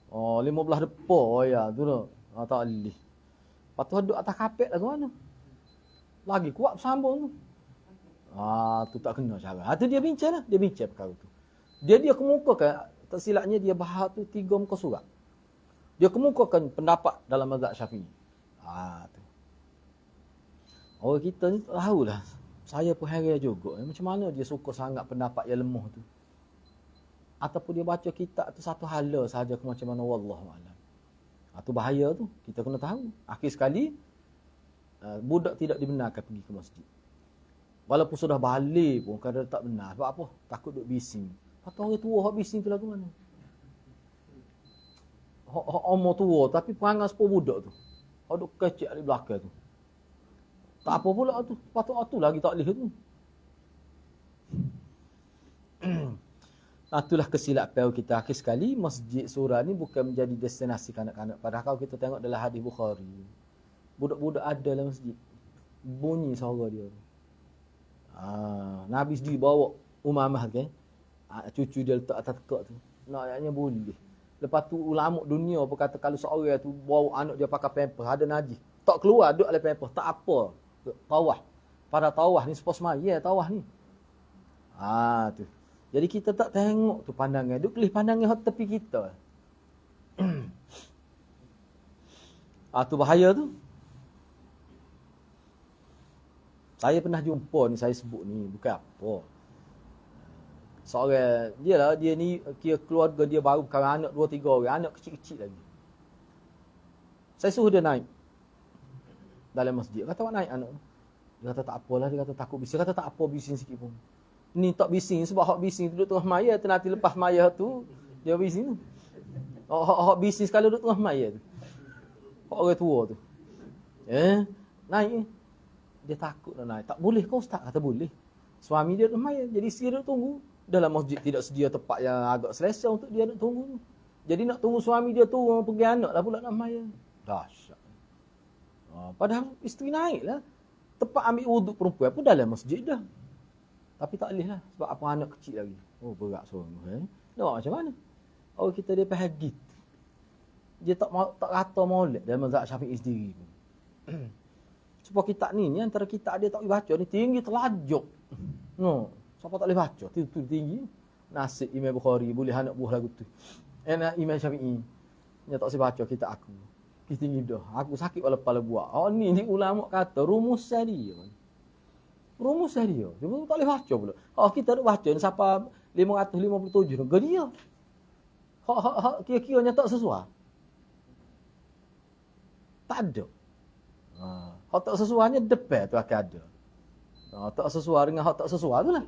15 depa wayah tu dah. Tak boleh. Lepas tu duduk atas kapet lah ke mana. Lagi kuat bersambung tu. Tu tak kena cara. Tu dia bincang lah. Dia bincang perkara tu. Dia kemukakan, tak silapnya dia bahas tu 3 muka surat. Dia kemukakan pendapat dalam mazhab Syafi'i. Tu. Orang kita ni tak tahulah. Saya pun heran juga. Macam mana dia suka sangat pendapat yang lemah tu. Ataupun dia baca kitab tu satu hala sahaja ke macam mana wallahualam. Tu bahaya tu. Kita kena tahu. Akhir sekali, budak tidak dibenarkan pergi ke masjid. Walaupun sudah balik pun kadang tak benar. Sebab apa? Takut duk bising. Lepas tu orang tua hak bising tu lagu mana? Hak umur tua tapi perangai sepuluh budak tu. Hak duk kecek di belakang tu. Tak apa pula tu. Lepas tu lagi tak boleh tu. Itulah kesilapan kita. Akhir sekali Masjid Surah ni bukan menjadi destinasi kanak-kanak. Padahal kalau kita tengok dalam hadis Bukhari, budak-budak ada dalam masjid. Bunyi suara dia. Nabi sendiri bawa Umamah kan. Cucu dia letak atas tekak tu. Naknya boleh. Lepas tu ulama dunia berkata kalau seorang tu bawa anak dia pakai pampers ada najis. Tak keluar duduk dalam pampers. Tak apa. Tawah. Pada tawah ni sepos maya tawah ni. Tu. Jadi kita tak tengok tu pandangan. Duk kelih pandangan hot tepi kita. Tu bahaya tu. Saya pernah jumpa ni, saya sebut ni. Bukan apa. Seorang, dia ni kira keluarga dia baru bukan anak 2-3 orang. Anak kecil-kecil lagi. Saya suruh dia naik. Dalam masjid. Kata awak naik anak. Dia kata tak apalah. Dia kata takut bising. Dia kata tak apa bising sikit pun. Ni tak bising sebab hak bising duduk tengah maya nanti lepas maya tu dia bising tu. Hak bising sekali duduk tengah maya tu. Hak orang tua tu. Naik. Dia takut nak naik. Tak boleh kau ustaz kata boleh. Suami dia tengah maya jadi isteri dia tunggu. Dalam masjid tidak sedia tempat yang agak selesa untuk dia nak tunggu. Jadi nak tunggu suami dia tu pergi anak lah pula nak maya. Dahsyat. Padahal isteri naik lah. Tempat ambil wuduk perempuan pun dalam masjid dah. Tapi tak boleh lah. Sebab apa anak kecil lagi. Berat sungguh. Nak macam mana? Orang kita dia faham gitu. Dia tak rata molek dalam mazhab Syafi'i sendiri pun. Sebab kitab ni antara kitab dia tak boleh baca. Ni tinggi terlajuk. Siapa tak boleh baca? Tu tinggi. Nasib Imam Bukhari. Boleh anak buah lagu tu. Imam Syafi'i. Dia tak boleh baca kitab aku. Tinggi dah. Aku sakit kepala buat. Ni ulama kata rumus dia. Rumus dia. Dia pun tak boleh baca pula. Kita nak baca ni siapa 557 ni. Ke dia. Kira-kiranya tak sesuai. Tak ada. Hak tak sesuainya depan tu akan ada. Tak sesuai dengan hak tak sesuai tu lah.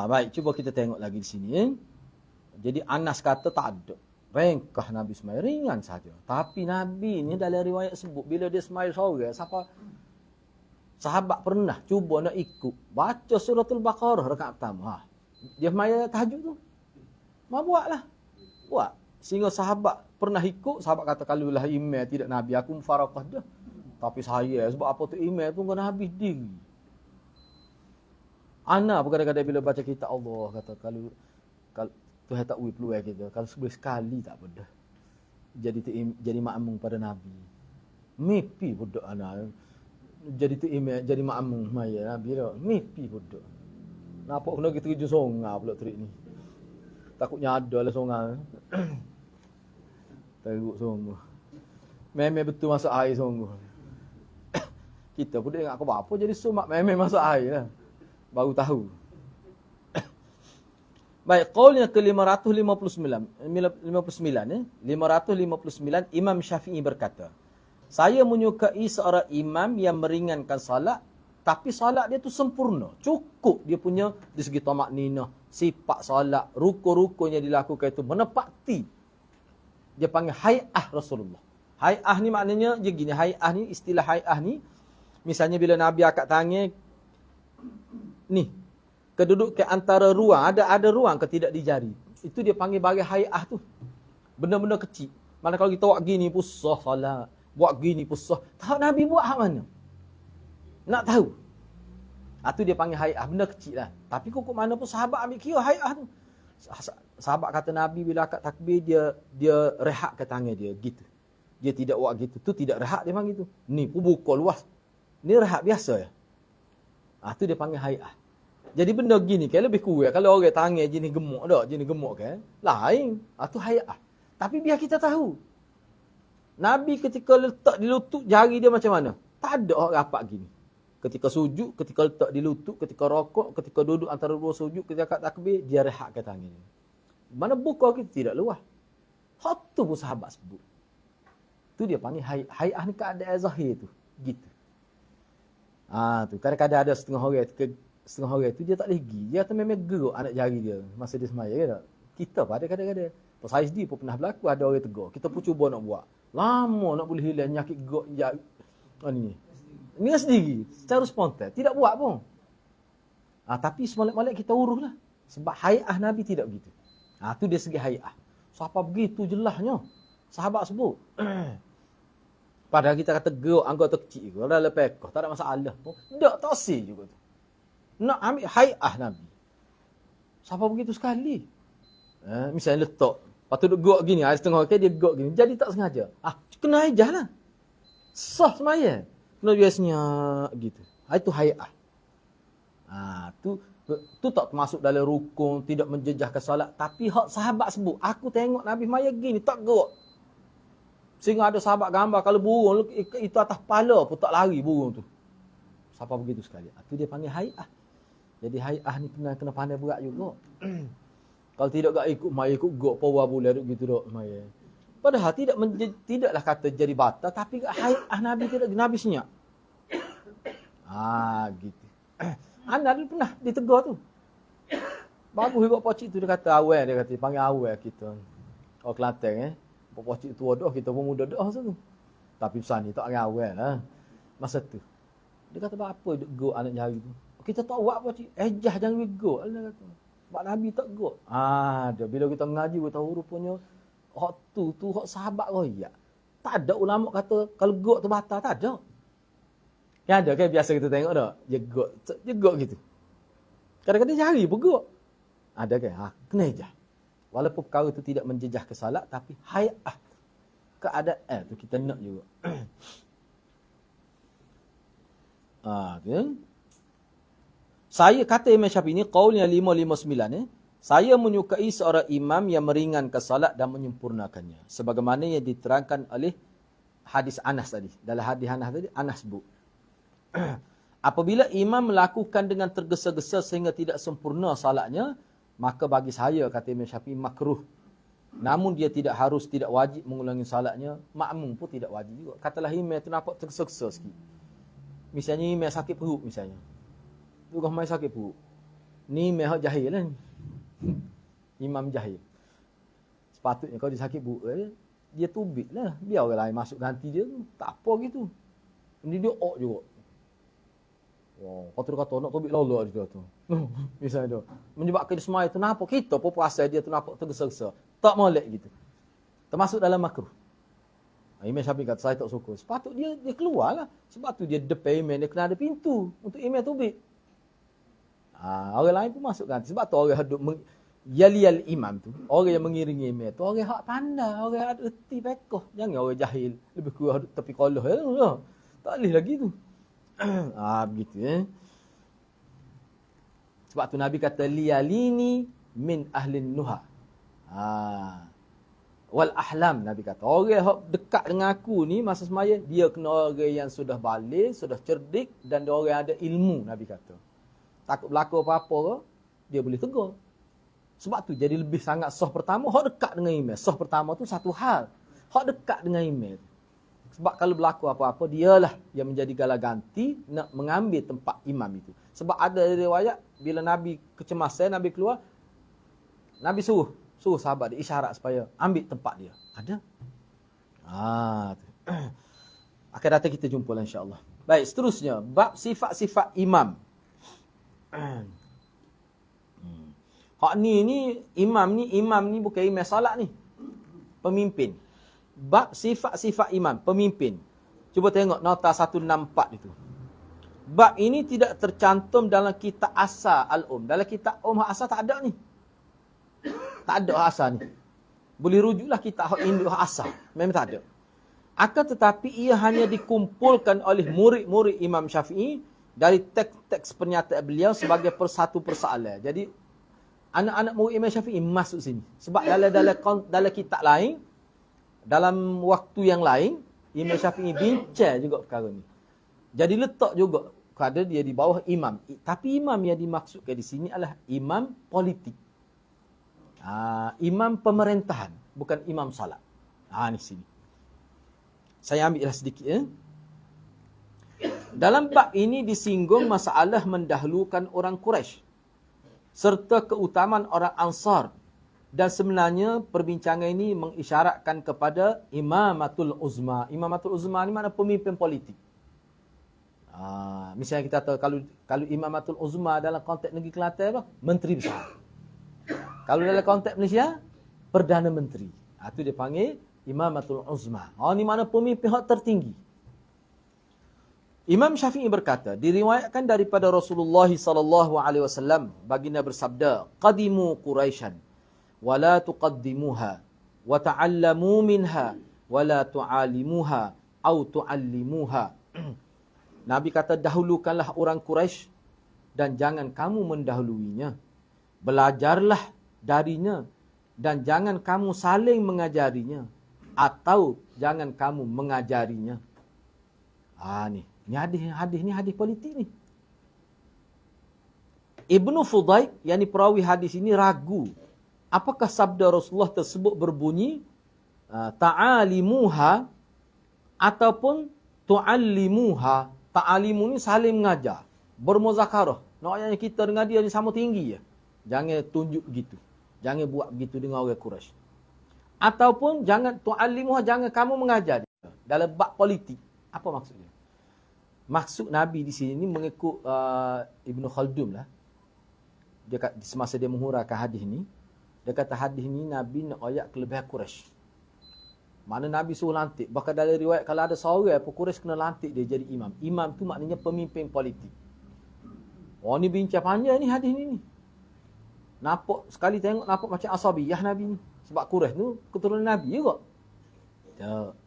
Baik, cuba kita tengok lagi di sini. Jadi Anas kata tak ada. Ringkah Nabi semai ringan saja. Tapi Nabi ni dalam riwayat sebut bila dia semai sore, sahabat pernah cuba nak ikut baca suratul Baqarah rakaat pertama. Dia semai tahajud tu. Buatlah. Buat. Sehingga sahabat pernah ikut, sahabat kata kalau lah imam tidak Nabi aku mufarakah dah. Tapi saya sebab apa tu imam tu kena habis diri. Ana pun kadang-kadang bila baca kitab Allah kata kalau Tuhan tak boleh peluang kita. Kalau sebulan sekali tak apa dah. Jadi makmum pada Nabi. Mimpi budak anak. Jadi tu imam, jadi makmum maya Nabi dah. Mimpi budak. Nampak kena kita kerja songar pula trik ni. Takutnya ada lah songar. Teruk sungguh. Memang betul masuk air sungguh. Kita pun ingat apa jadi sumak memang masuk air lah. Baru tahu. Baik, qaulnya ke 559 Imam Syafi'i berkata, saya menyukai seorang imam yang meringankan salat tapi salat dia tu sempurna. Cukup dia punya di segi tamak ninah, sifat salat, ruku-rukunya dilakukan itu menepati. Dia panggil hay'ah Rasulullah. Hay'ah ni maknanya je gini, hay'ah ni istilah hay'ah ni misalnya bila Nabi angkat tangan ni kedudukan antara ruang, ada ruang ke tidak di jari. Itu dia panggil bagi hay'ah tu. Benda-benda kecil. Mana kalau kita buat gini pun sah salat. Buat gini pun sah. Tahu Nabi buat hak mana? Nak tahu. Itu dia panggil hay'ah. Benda kecil lah. Tapi kok mana pun sahabat ambil kira hay'ah tu. Sahabat kata Nabi bila akad takbir dia rehat ke tangan dia. Gitu. Dia tidak buat gitu. Tu tidak rehat dia panggil tu. Ni pun buka luas. Ni rehat biasa ya. Itu dia panggil hay'ah. Jadi benda gini kan lebih kurang. Kalau orang tangan jenis gemuk dah, jenis gemuk kan. Lain. Itu hay'ah. Tapi biar kita tahu. Nabi ketika letak di lutut jari dia macam mana? Tak ada orang rapat gini. Ketika sujud, ketika letak di lutut, ketika rokok, ketika duduk antara dua sujud, ketika kat takbir, dia rehatkan tangan dia. Mana buka kita tidak luas. Hak tu pun sahabat sebut. Tu dia panggil hay'ah ni keadaan zahir tu. Gitu. Tu kadang-kadang ada setengah orang tu dia tak boleh pergi. Dia kata memang geruk anak jari dia masa dia semaya ke tak? Kita pun ada kadang-kadang. Pas saya sendiri pun pernah berlaku ada orang tegur. Kita pun cuba nak buat. Lama nak boleh hilang nyakit geruk jari. Ni. Ni sendiri. Secara spontan. Tidak buat pun. Tapi semolek-molek kita urus lah. Sebab hay'ah Nabi tidak begitu. Tu dia segi hay'ah. Siapa begitu jelasnya. Sahabat sebut. Padahal kita kata geruk anggota kecil. Kalau dah lepas tak ada masalah pun. Tak tosir juga tu. Nak ambil hay'ah Nabi. Siapa begitu sekali? Misalnya letak. Lepas tu duduk geruk gini. Ada setengah dia geruk gini. Jadi tak sengaja. Kena hijah lah. Sah semaya. Kena biasanya gitu. Itu hay'ah. Tu tak termasuk dalam rukun. Tidak menjejahkan salat. Tapi hak sahabat sebut. Aku tengok Nabi semaya gini. Tak geruk. Sehingga ada sahabat gambar. Kalau burung itu atas kepala pun tak lari burung tu. Siapa begitu sekali? Itu dia panggil hay'ah. Jadi hay'ah ni kena pandai berat juga. Kalau tidak gak ikut maya ikut gok power boleh duk gitu dok maya. Padahal tidaklah kata jadi batal tapi hay'ah Nabi tidak Nabi senyap. Gitu. Anda dulu pernah ditegur tu. Bagus juga pocik tu dia kata awal dia kata panggil awal kita. Oh Kelantan pocik tua dah kita pun muda dah tu. Tapi pesan ni tak awal lah. Masa tu. Dia kata apa duk gok anak jari tu. Kita tak buat apa cik. Ejah jangan gok. Allah kata. Sebab Nabi tak gok. Bila kita mengaji, kita tahu rupanya. Hak tu hak sahabat royak. Tak ada ulama kata, kalau gok tu batal. Tak ada. Yang ada kan biasa kita tengok tak? Dia gok gitu. Kadang-kadang jari pun gok. Ada kan? Kena ejah. Walaupun perkara itu tidak menjejah ke salat, tapi hay'ah. Keadaan tu kita nak juga. Kan? Saya kata Imam Syafi'i ni qaulnya 559 saya menyukai seorang imam yang meringankan salat dan menyempurnakannya sebagaimana yang diterangkan oleh hadis Anas tadi. Dalam hadis Anas tadi, Anas sebut. Apabila imam melakukan dengan tergesa-gesa sehingga tidak sempurna salatnya, maka bagi saya, kata Imam Syafi'i, makruh. Namun dia tidak harus, tidak wajib mengulangi salatnya. Makmum pun tidak wajib juga. Katalah imam tu nampak tergesa-gesa sikit. Misalnya imam sakit perut misalnya. Tu kau main sakit perut. Ni imam jahil lah ni. Imam jahil. Sepatutnya kalau dia sakit perut, dia tubik lah. Biar orang lain masuk ganti dia. Tak apa gitu. Ini dia juga. Wow, kata nak tobik lalu dia tu. Misalnya tu. Menyebabkan dia semai tu nampak kita pun puasa dia tu nampak tergesa-gesa. Tak molek gitu. Termasuk dalam makruh. Imam Syafi'i kata saya tak suka. Sepatut dia keluarlah. Sebab tu dia depan imam dia kena ada pintu untuk imam tobik. Orang lain pun masuk ganti. Sebab tu orang hadut yal imam tu. Orang yang mengiringi imam tu orang hak pandai, orang ada erti fiqh. Jangan orang jahil lebih kurang hadut tepi kolah tak boleh lagi tu. Begitu Sebab tu Nabi kata liyalini min ahlin nuha. Wal ahlam, Nabi kata orang yang dekat dengan aku ni masa semaya, dia kena orang yang sudah balik, sudah cerdik dan dia orang yang ada ilmu, Nabi kata. Takut berlaku apa-apa dia boleh tegur. Sebab tu jadi lebih sangat sah pertama hak dekat dengan imam. Sah pertama tu satu hal. Hak dekat dengan imam. Sebab kalau berlaku apa-apa, dialah yang menjadi gala ganti nak mengambil tempat imam itu. Sebab ada riwayat, bila Nabi kecemasan, Nabi keluar, Nabi suruh sahabat dia isyarat supaya ambil tempat dia. Ada. Akan datang kita jumpa lah insyaAllah. Baik, seterusnya. Bab sifat-sifat imam. Hak ni imam ni bukan imam salat ni. Pemimpin. Bab sifat-sifat imam, pemimpin. Cuba tengok nota 164 itu. Bab ini tidak tercantum dalam kitab asal al-um. Dalam kitab hak asal tak ada ni. Tak ada hak asal ni. Boleh rujuklah kitab hak induk hak asal. Memang tak ada. Akan tetapi ia hanya dikumpulkan oleh murid-murid Imam Syafi'i dari teks-teks pernyataan beliau sebagai satu persoalan. Jadi anak-anak murid Imam Syafi'i masuk sini. Sebab dalam kitab lain, dalam waktu yang lain, Imam Syafi'i bincang juga perkara ni. Jadi letak juga kepada dia di bawah imam. Tapi imam yang dimaksudkan di sini adalah imam politik. Imam pemerintahan, bukan imam salat. Ni sini. Saya ambillah sedikit. Dalam bab ini disinggung masalah mendahulukan orang Quraisy serta keutamaan orang Ansar. Dan sebenarnya perbincangan ini mengisyaratkan kepada imamatul uzma. Imamatul uzma ni mana pemimpin politik. Misalnya kita tahu kalau imamatul uzma dalam konteks negeri Kelantan apa? Menteri besar. Kalau dalam konteks Malaysia, Perdana Menteri. Itu dia panggil imamatul uzma. Ni mana pemimpin hak tertinggi. Imam Syafi'i berkata, diriwayatkan daripada Rasulullah SAW, baginda bersabda, qadimu Quraisyan wala tuqaddimuha wa ta'allamu minha wala tu'alimuha au tu'allimuha. Nabi kata, dahulukanlah orang Quraisy dan jangan kamu mendahuluinya. Belajarlah darinya dan jangan kamu saling mengajarinya atau jangan kamu mengajarinya. Ni hadis politik ni. Ibnu Fudail yang perawi hadis ini ragu apakah sabda Rasulullah tersebut berbunyi ta'alimuha ataupun tu'allimuha. Ta'alimu ni saling mengajar, bermuzakarah. Naknya kita dengan dia ni sama tinggi je. Jangan tunjuk begitu. Jangan buat begitu dengan orang Quraisy. Ataupun jangan tu'allimuha, jangan kamu mengajar dia. Dalam bab politik. Apa maksudnya? Maksud Nabi di sini mengikut Ibnu Khaldun lah. Dia semasa dia menghuraikan hadis ni, dia kata hadis ni Nabi nak ayat kelebihan Quraisy. Mana Nabi suruh lantik. Bahkan dalam riwayat kalau ada seorang apa Quraisy kena lantik dia jadi imam. Imam tu maknanya pemimpin politik. Ni bincang panjang ni hadis ni. Nampak sekali tengok nampak macam asabiyah Nabi ni. Sebab Quraisy tu keturunan Nabi juga. Tak.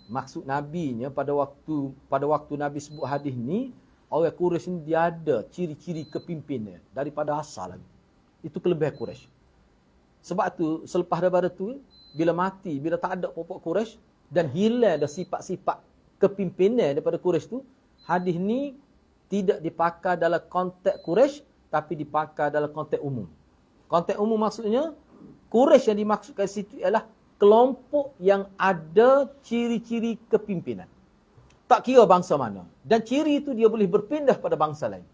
Maksud Nabinya pada waktu Nabi sebut hadis ni, orang Quraisy ni dia ada ciri-ciri kepimpinannya daripada asal lagi. Itu kelebihan Quraisy. Sebab tu selepas daripada tu bila mati, bila tak ada pokok Quraisy, Dan hilang dah sifat-sifat kepimpinan daripada Quraisy tu. Hadis ni tidak dipakai dalam konteks Quraisy, tapi dipakai dalam konteks umum. Konteks umum maksudnya, Quraisy yang dimaksudkan situ ialah kelompok yang ada ciri-ciri kepimpinan. Tak kira bangsa mana. Dan ciri itu dia boleh berpindah pada bangsa lain.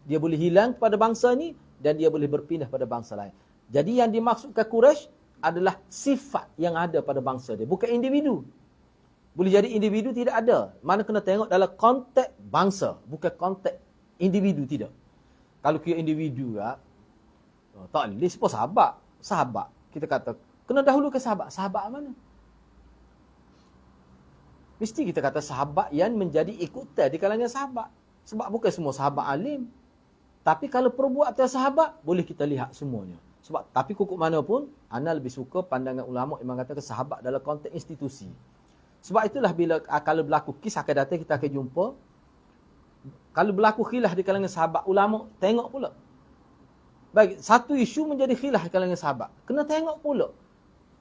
Dia boleh hilang pada bangsa ni dan dia boleh berpindah pada bangsa lain. Jadi yang dimaksudkan Quraisy adalah sifat yang ada pada bangsa dia. Bukan individu. Boleh jadi individu tidak ada. Mana kena tengok dalam konteks bangsa. Bukan konteks individu, tidak. Kalau kira individu, tak boleh sebut sahabat. Sahabat. Kita kata, kena dahulukan sahabat. Sahabat mana? Mesti kita kata sahabat yang menjadi ikutan di kalangan sahabat. Sebab bukan semua sahabat alim. Tapi kalau perbuatan sahabat, boleh kita lihat semuanya. Sebab, tapi kukuk mana pun, ana lebih suka pandangan ulama yang mengatakan sahabat dalam konteks institusi. Sebab itulah bila kalau berlaku kisah akan datang, kita akan jumpa. Kalau berlaku khilaf di kalangan sahabat, ulama tengok pula. Baik, satu isu menjadi khilaf di kalangan sahabat. Kena tengok pula.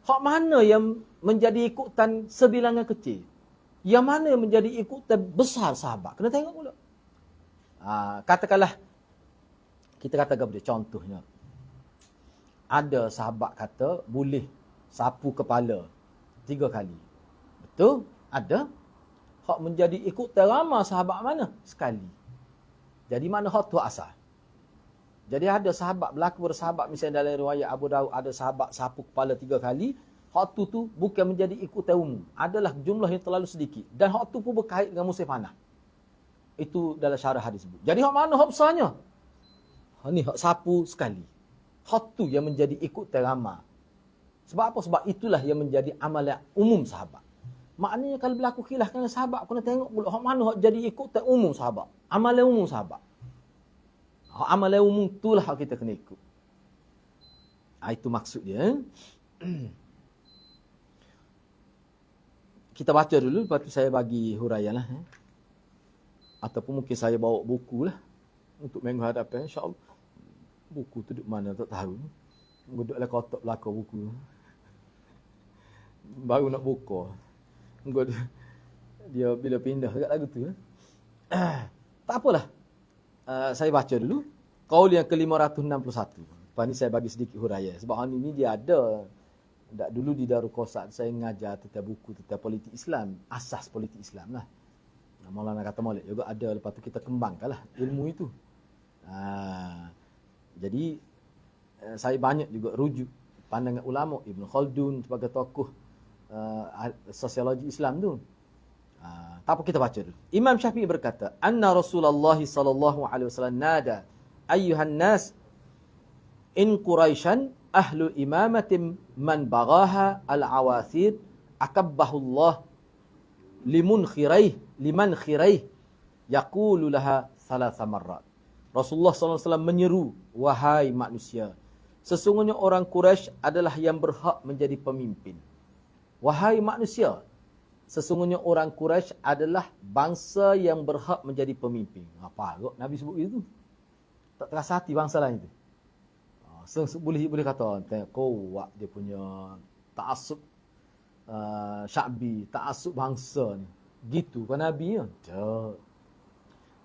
Hak mana yang menjadi ikutan sebilangan kecil? Yang mana yang menjadi ikutan besar sahabat? Kena tengok pula. Katakanlah, kita katakan boleh contohnya. Ada sahabat kata boleh sapu kepala 3 kali. Betul? Ada. Hak menjadi ikutan ramai sahabat mana? Sekali. Jadi mana hak tu asal? Jadi ada sahabat, berlaku bersahabat, misalnya dalam riwayat Abu Daud, ada sahabat sapu kepala 3 kali. Hak tu bukan menjadi ikutan umum. Adalah jumlah yang terlalu sedikit. Dan hak tu pun berkait dengan musim panah. Itu dalam syarah hadis sebut. Jadi hak mana hak besarnya? Hak ni hak sapu sekali. Hak tu yang menjadi ikutan ramai. Sebab apa? Sebab itulah yang menjadi amalan umum sahabat. Maknanya kalau berlaku khilaf dengan sahabat, kena tengok pula hak mana hak jadi ikutan umum sahabat. Amalan umum sahabat. Hak amalan umum itulah hak kita kena ikut. Itu maksud dia. Kita baca dulu, lepas tu saya bagi huraian lah. Ataupun mungkin saya bawa buku lah. Untuk minggu hadapan, insyaAllah. Buku tu duduk mana, tak tahu. Duduklah kotak belakang buku. Baru nak buka. Dia bila pindah dekat lagu tu. Tak apalah. Saya baca dulu. Qaul yang ke-561. Lepas ni saya bagi sedikit huraian. Sebab hari ni dia ada. Dulu di Darul Qasad saya mengajar tentang buku tentang politik Islam. Asas politik Islam lah. Maulana kata Maulid juga ada. Lepas tu kita kembangkanlah ilmu itu. Jadi saya banyak juga rujuk pandangan ulama Ibn Khaldun sebagai tokoh sosiologi Islam tu. Tak apa, kita baca dulu. Imam Syafi'i berkata, anna Rasulullah sallallahu alaihi wasallam nada ayyuhan nas in Quraisyan ahlu imamatin man baghaha al-awathir akabbahullah liman khiraih yaqulu laha thalatha marrat. Rasulullah SAW menyeru, wahai manusia, sesungguhnya orang Quraisy adalah yang berhak menjadi pemimpin. Wahai manusia, sesungguhnya orang Quraisy adalah bangsa yang berhak menjadi pemimpin. Apa kok Nabi sebut itu? Tak terasa hati bangsa lain itu. Boleh kata kuat dia punya ta'assub sya'bi, ta'assub bangsa ni. Gitu kan Nabi ya? Tak.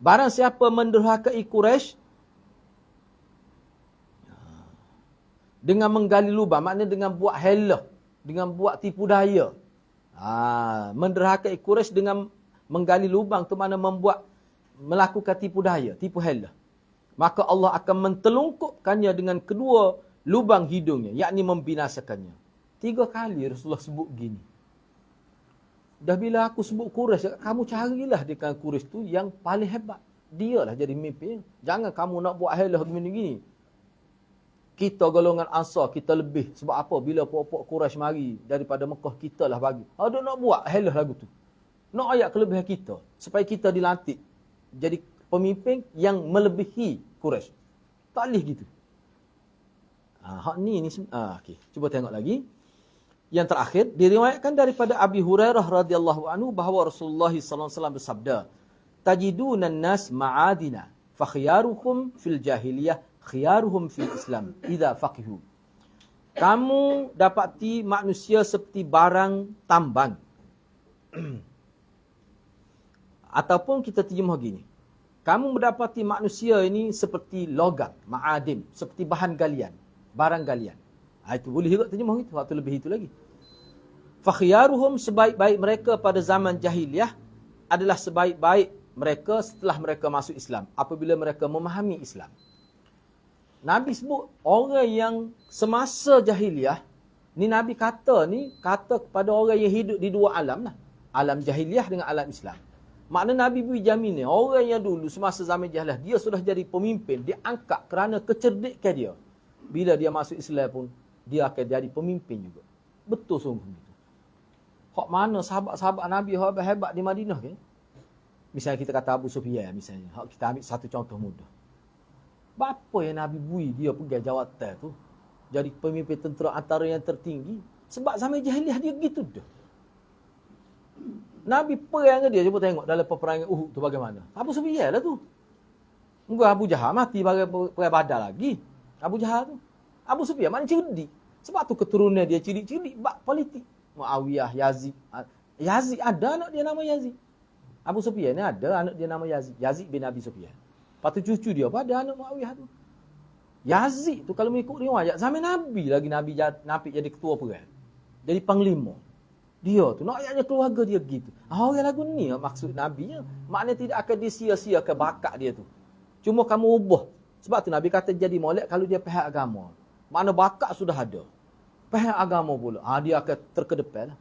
Barang siapa menderhakai Quraisy dengan menggali lubang, maknanya dengan buat helah, dengan buat tipu daya. Menderhakai Quraisy dengan menggali lubang tu mana melakukan tipu daya, tipu helah. Maka Allah akan mentelungkupkannya dengan kedua lubang hidungnya, yakni membinasakannya. 3 kali Rasulullah sebut gini. Dah bila aku sebut Quraisy, kamu carilah dengan Quraisy tu yang paling hebat. Dialah jadi pemimpin. Jangan kamu nak buat helah gini-gini. Kita golongan Ansar, kita lebih. Sebab apa? Bila puak-puak Quraisy mari daripada Mekah, kita lah bagi. Ada nak buat helah lagu tu. Nak ayat kelebihan kita. Supaya kita dilantik jadi pemimpin yang melebihi Quraisy. Tak boleh gitu. Hak ni okey. Cuba tengok lagi. Yang terakhir, diriwayatkan daripada Abi Hurairah radhiyallahu anhu bahawa Rasulullah sallallahu alaihi wasallam bersabda, "Tajidunan nas ma'adina, fa khiyaruhum fil jahiliyah, khiyaruhum fil Islam idza faqihu." Kamu dapati manusia seperti barang tambang Ataupun kita terjemah gini. Kamu mendapati manusia ini seperti logam, ma'adim, seperti bahan galian, barang galian. Itu boleh juga terjemah itu, waktu lebih itu lagi. Fakhiyaruhum, sebaik-baik mereka pada zaman jahiliyah adalah sebaik-baik mereka setelah mereka masuk Islam, apabila mereka memahami Islam. Nabi sebut orang yang semasa jahiliyah, ni Nabi kata kepada orang yang hidup di dua alam lah. Alam jahiliyah dengan alam Islam. Makna Nabi beri jaminan, orang yang dulu semasa zaman jahiliyah, dia sudah jadi pemimpin, dia angkat kerana kecerdikan dia. Bila dia masuk Islam pun, dia akan jadi pemimpin juga. Betul sungguh itu. Hak mana sahabat-sahabat Nabi hebat-hebat di Madinah kan? Misalnya kita kata Abu Sufyan misalnya. Hak kita ambil satu contoh mudah. Apa yang Nabi bui dia pergi jawatan tu? Jadi pemimpin tentera antara yang tertinggi. Sebab zaman jahiliah dia gitu dah. Nabi perang dia, cuba tengok dalam peperangan Uhud tu bagaimana. Abu Sufyan lah tu. Mungkin Abu Jahal mati bagi perang Badar lagi. Abu Jahal tu. Abu Sufyan mana cerdik. Sebab tu keturunan dia cerdik-cerdik bab politik. Muawiyah, Yazid. Yazid ada anak dia nama Yazid. Abu Sufyan ni ada anak dia nama Yazid. Yazid bin Abi Sufyan. Lepas tu cucu dia apa ada anak Muawiyah tu. Yazid tu kalau mengikut riwayat zaman Nabi lagi Nabi jadi ketua perang. Jadi panglima. Dia tu nak ayatnya keluarga dia gitu. Orang lagu ni maksud Nabinya. Maknanya tidak akan disia-siakan bakat dia tu. Cuma kamu ubah. Sebab tu Nabi kata jadi molek kalau dia pihak agama. Makna bakat sudah ada. Pihak agama pula. Dia akan terkedepan lah.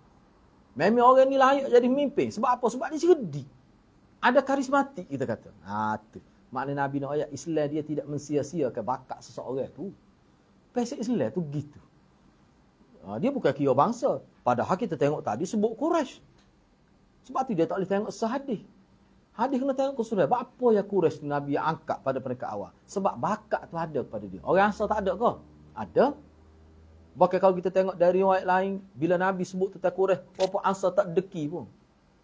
Memang orang ni layak jadi pemimpin. Sebab apa? Sebab dia cerdik. Ada karismatik kita kata. Tu. Makna Nabi nak ayat Islam dia tidak mensia-siakan bakat seseorang tu. Pasal Islam tu gitu. Dia bukan kira bangsa. Padahal kita tengok tadi sebut Quraisy. Sebab tu dia tak boleh tengok sehadis. Hadis kena tengok keseluruhan. Apa yang Quraisy Nabi angkat pada mereka awal? Sebab bakat tu ada pada dia. Orang asal tak ada ke? Ada. Bahkan kalau kita tengok dari riwayat lain, bila Nabi sebut tentang Quraisy, apa ansar tak deki pun.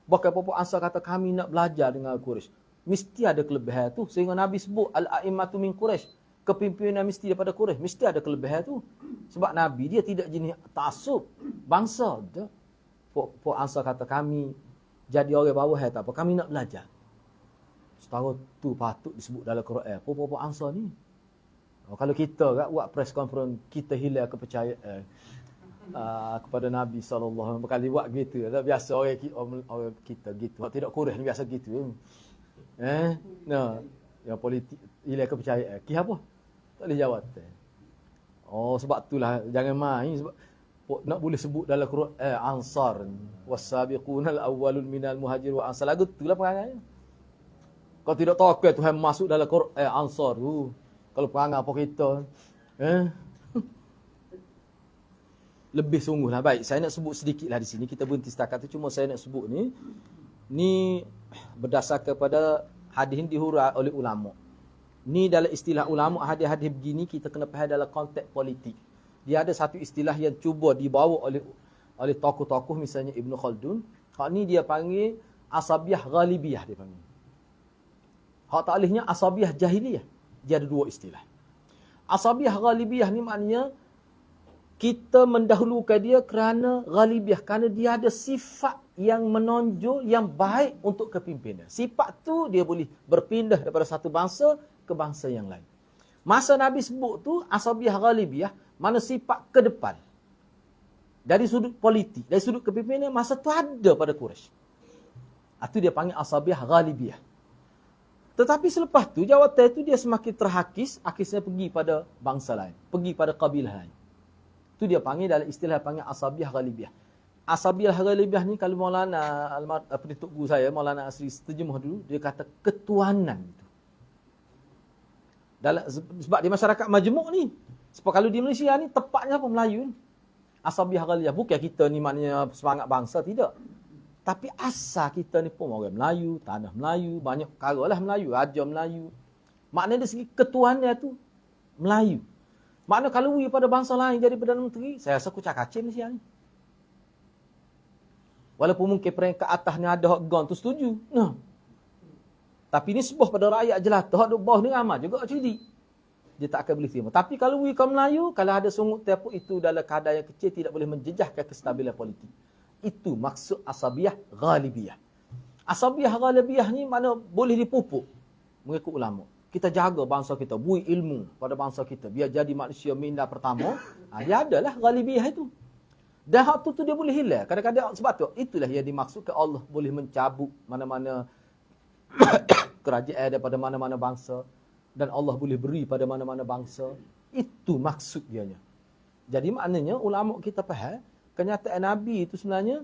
Bahkan apa ansar kata kami nak belajar dengan Quraisy. Mesti ada kelebihan tu. Sehingga Nabi sebut al-a'immatu min Quraisy. Kepimpinan mesti daripada Quraisy. Mesti ada kelebihan tu. Sebab Nabi dia tidak jenis ta'assub. Bangsa. Puak ansar kata kami jadi orang bawah tak apa. Kami nak belajar. Setara tu patut disebut dalam Quran. Puak ansar ni. Kalau kita buat press conference, kita hilang kepercayaan kepada Nabi SAW. Berkali buat gitu. Biasa orang kita gitu. Tidak Quraisy ni biasa gitu. Yang politik hilang kepercayaan. Kih apa? Tak boleh jawab. Sebab itulah jangan main sebab nak boleh sebut dalam Quran ansar was-sabiqunal awwalun minal muhajir wa ansar. Lagu itulah perangai. Kalau tidak tahu apa Tuhan masuk dalam Quran ansar tu. Kalau perangai apa kita? Lebih sungguhlah. Baik, saya nak sebut sedikitlah di sini. Kita berhenti setakat tu. Cuma saya nak sebut ni berdasarkan kepada hadis ini dihuraikan oleh ulama. Ni dalam istilah ulama, hadis-hadis begini kita kena faham dalam konteks politik. Dia ada satu istilah yang cuba dibawa oleh tokoh-tokoh misalnya Ibn Khaldun. Hak ni dia panggil asabiyah ghalibiyah dia panggil. Hak ta'alihnya asabiyah jahiliyah. Dia ada dua istilah. Asabiyah ghalibiyah ni maknanya kita mendahulukan dia kerana ghalibiyah. Kerana dia ada sifat yang menonjol, yang baik untuk kepimpinan. Sifat tu dia boleh berpindah daripada satu bangsa ke bangsa yang lain. Masa Nabi sebut tu asabiyah ghalibiyah, mana sifat ke depan. Dari sudut politik, dari sudut kepimpinan, masa tu ada pada Quraisy. Itu dia panggil asabiyah ghalibiyah. Tetapi selepas tu, jawatan itu dia semakin terhakis, akhirnya pergi pada bangsa lain. Pergi pada kabilah lain. Itu dia panggil dalam istilah panggil asabiyah ghalibiyah. Asabiyah ghalibiyah ni kalau Maulana penutup guru saya, Maulana Asri terjemah dulu, dia kata ketuanan itu. Sebab di masyarakat majmuk ni. Sebab kalau di Malaysia ni tepatnya apa Melayu ni. Asabiyah ghalibiyah. Bukan kita ni maknanya semangat bangsa, tidak. Tapi asal kita ni pun orang Melayu, tanah Melayu, banyak perkara lah Melayu, raja Melayu. Maknanya dari segi ketuanan tu Melayu. Maknanya kalau pada bangsa lain jadi Perdana Menteri, saya rasa kucak-kacir Malaysia ni. Walaupun mungkin peringkat atas ni ada hak gon tu setuju. Tapi ni sebuah pada rakyat jelata, hak duk bawah ni ramai juga cerdik. Dia tak akan boleh terima. Tapi kalau kaum Melayu, kalau ada sungut tepuk itu dalam kadar yang kecil tidak boleh menjejahkan kestabilan politik. Itu maksud asabiyah ghalibiyah. Asabiyah ghalibiyah ni mana boleh dipupuk mengikut ulama. Kita jaga bangsa kita, bui ilmu pada bangsa kita biar jadi manusia minda pertama. Dia adalah ghalibiyah itu. Dan hak tu dia boleh hilang. Kadang-kadang sebab tu itulah yang dimaksudkan Allah boleh mencabut mana-mana kerajaan daripada mana-mana bangsa dan Allah boleh beri pada mana-mana bangsa. Itu maksud dianya. Jadi maknanya ulama kita faham kenyataan Nabi itu sebenarnya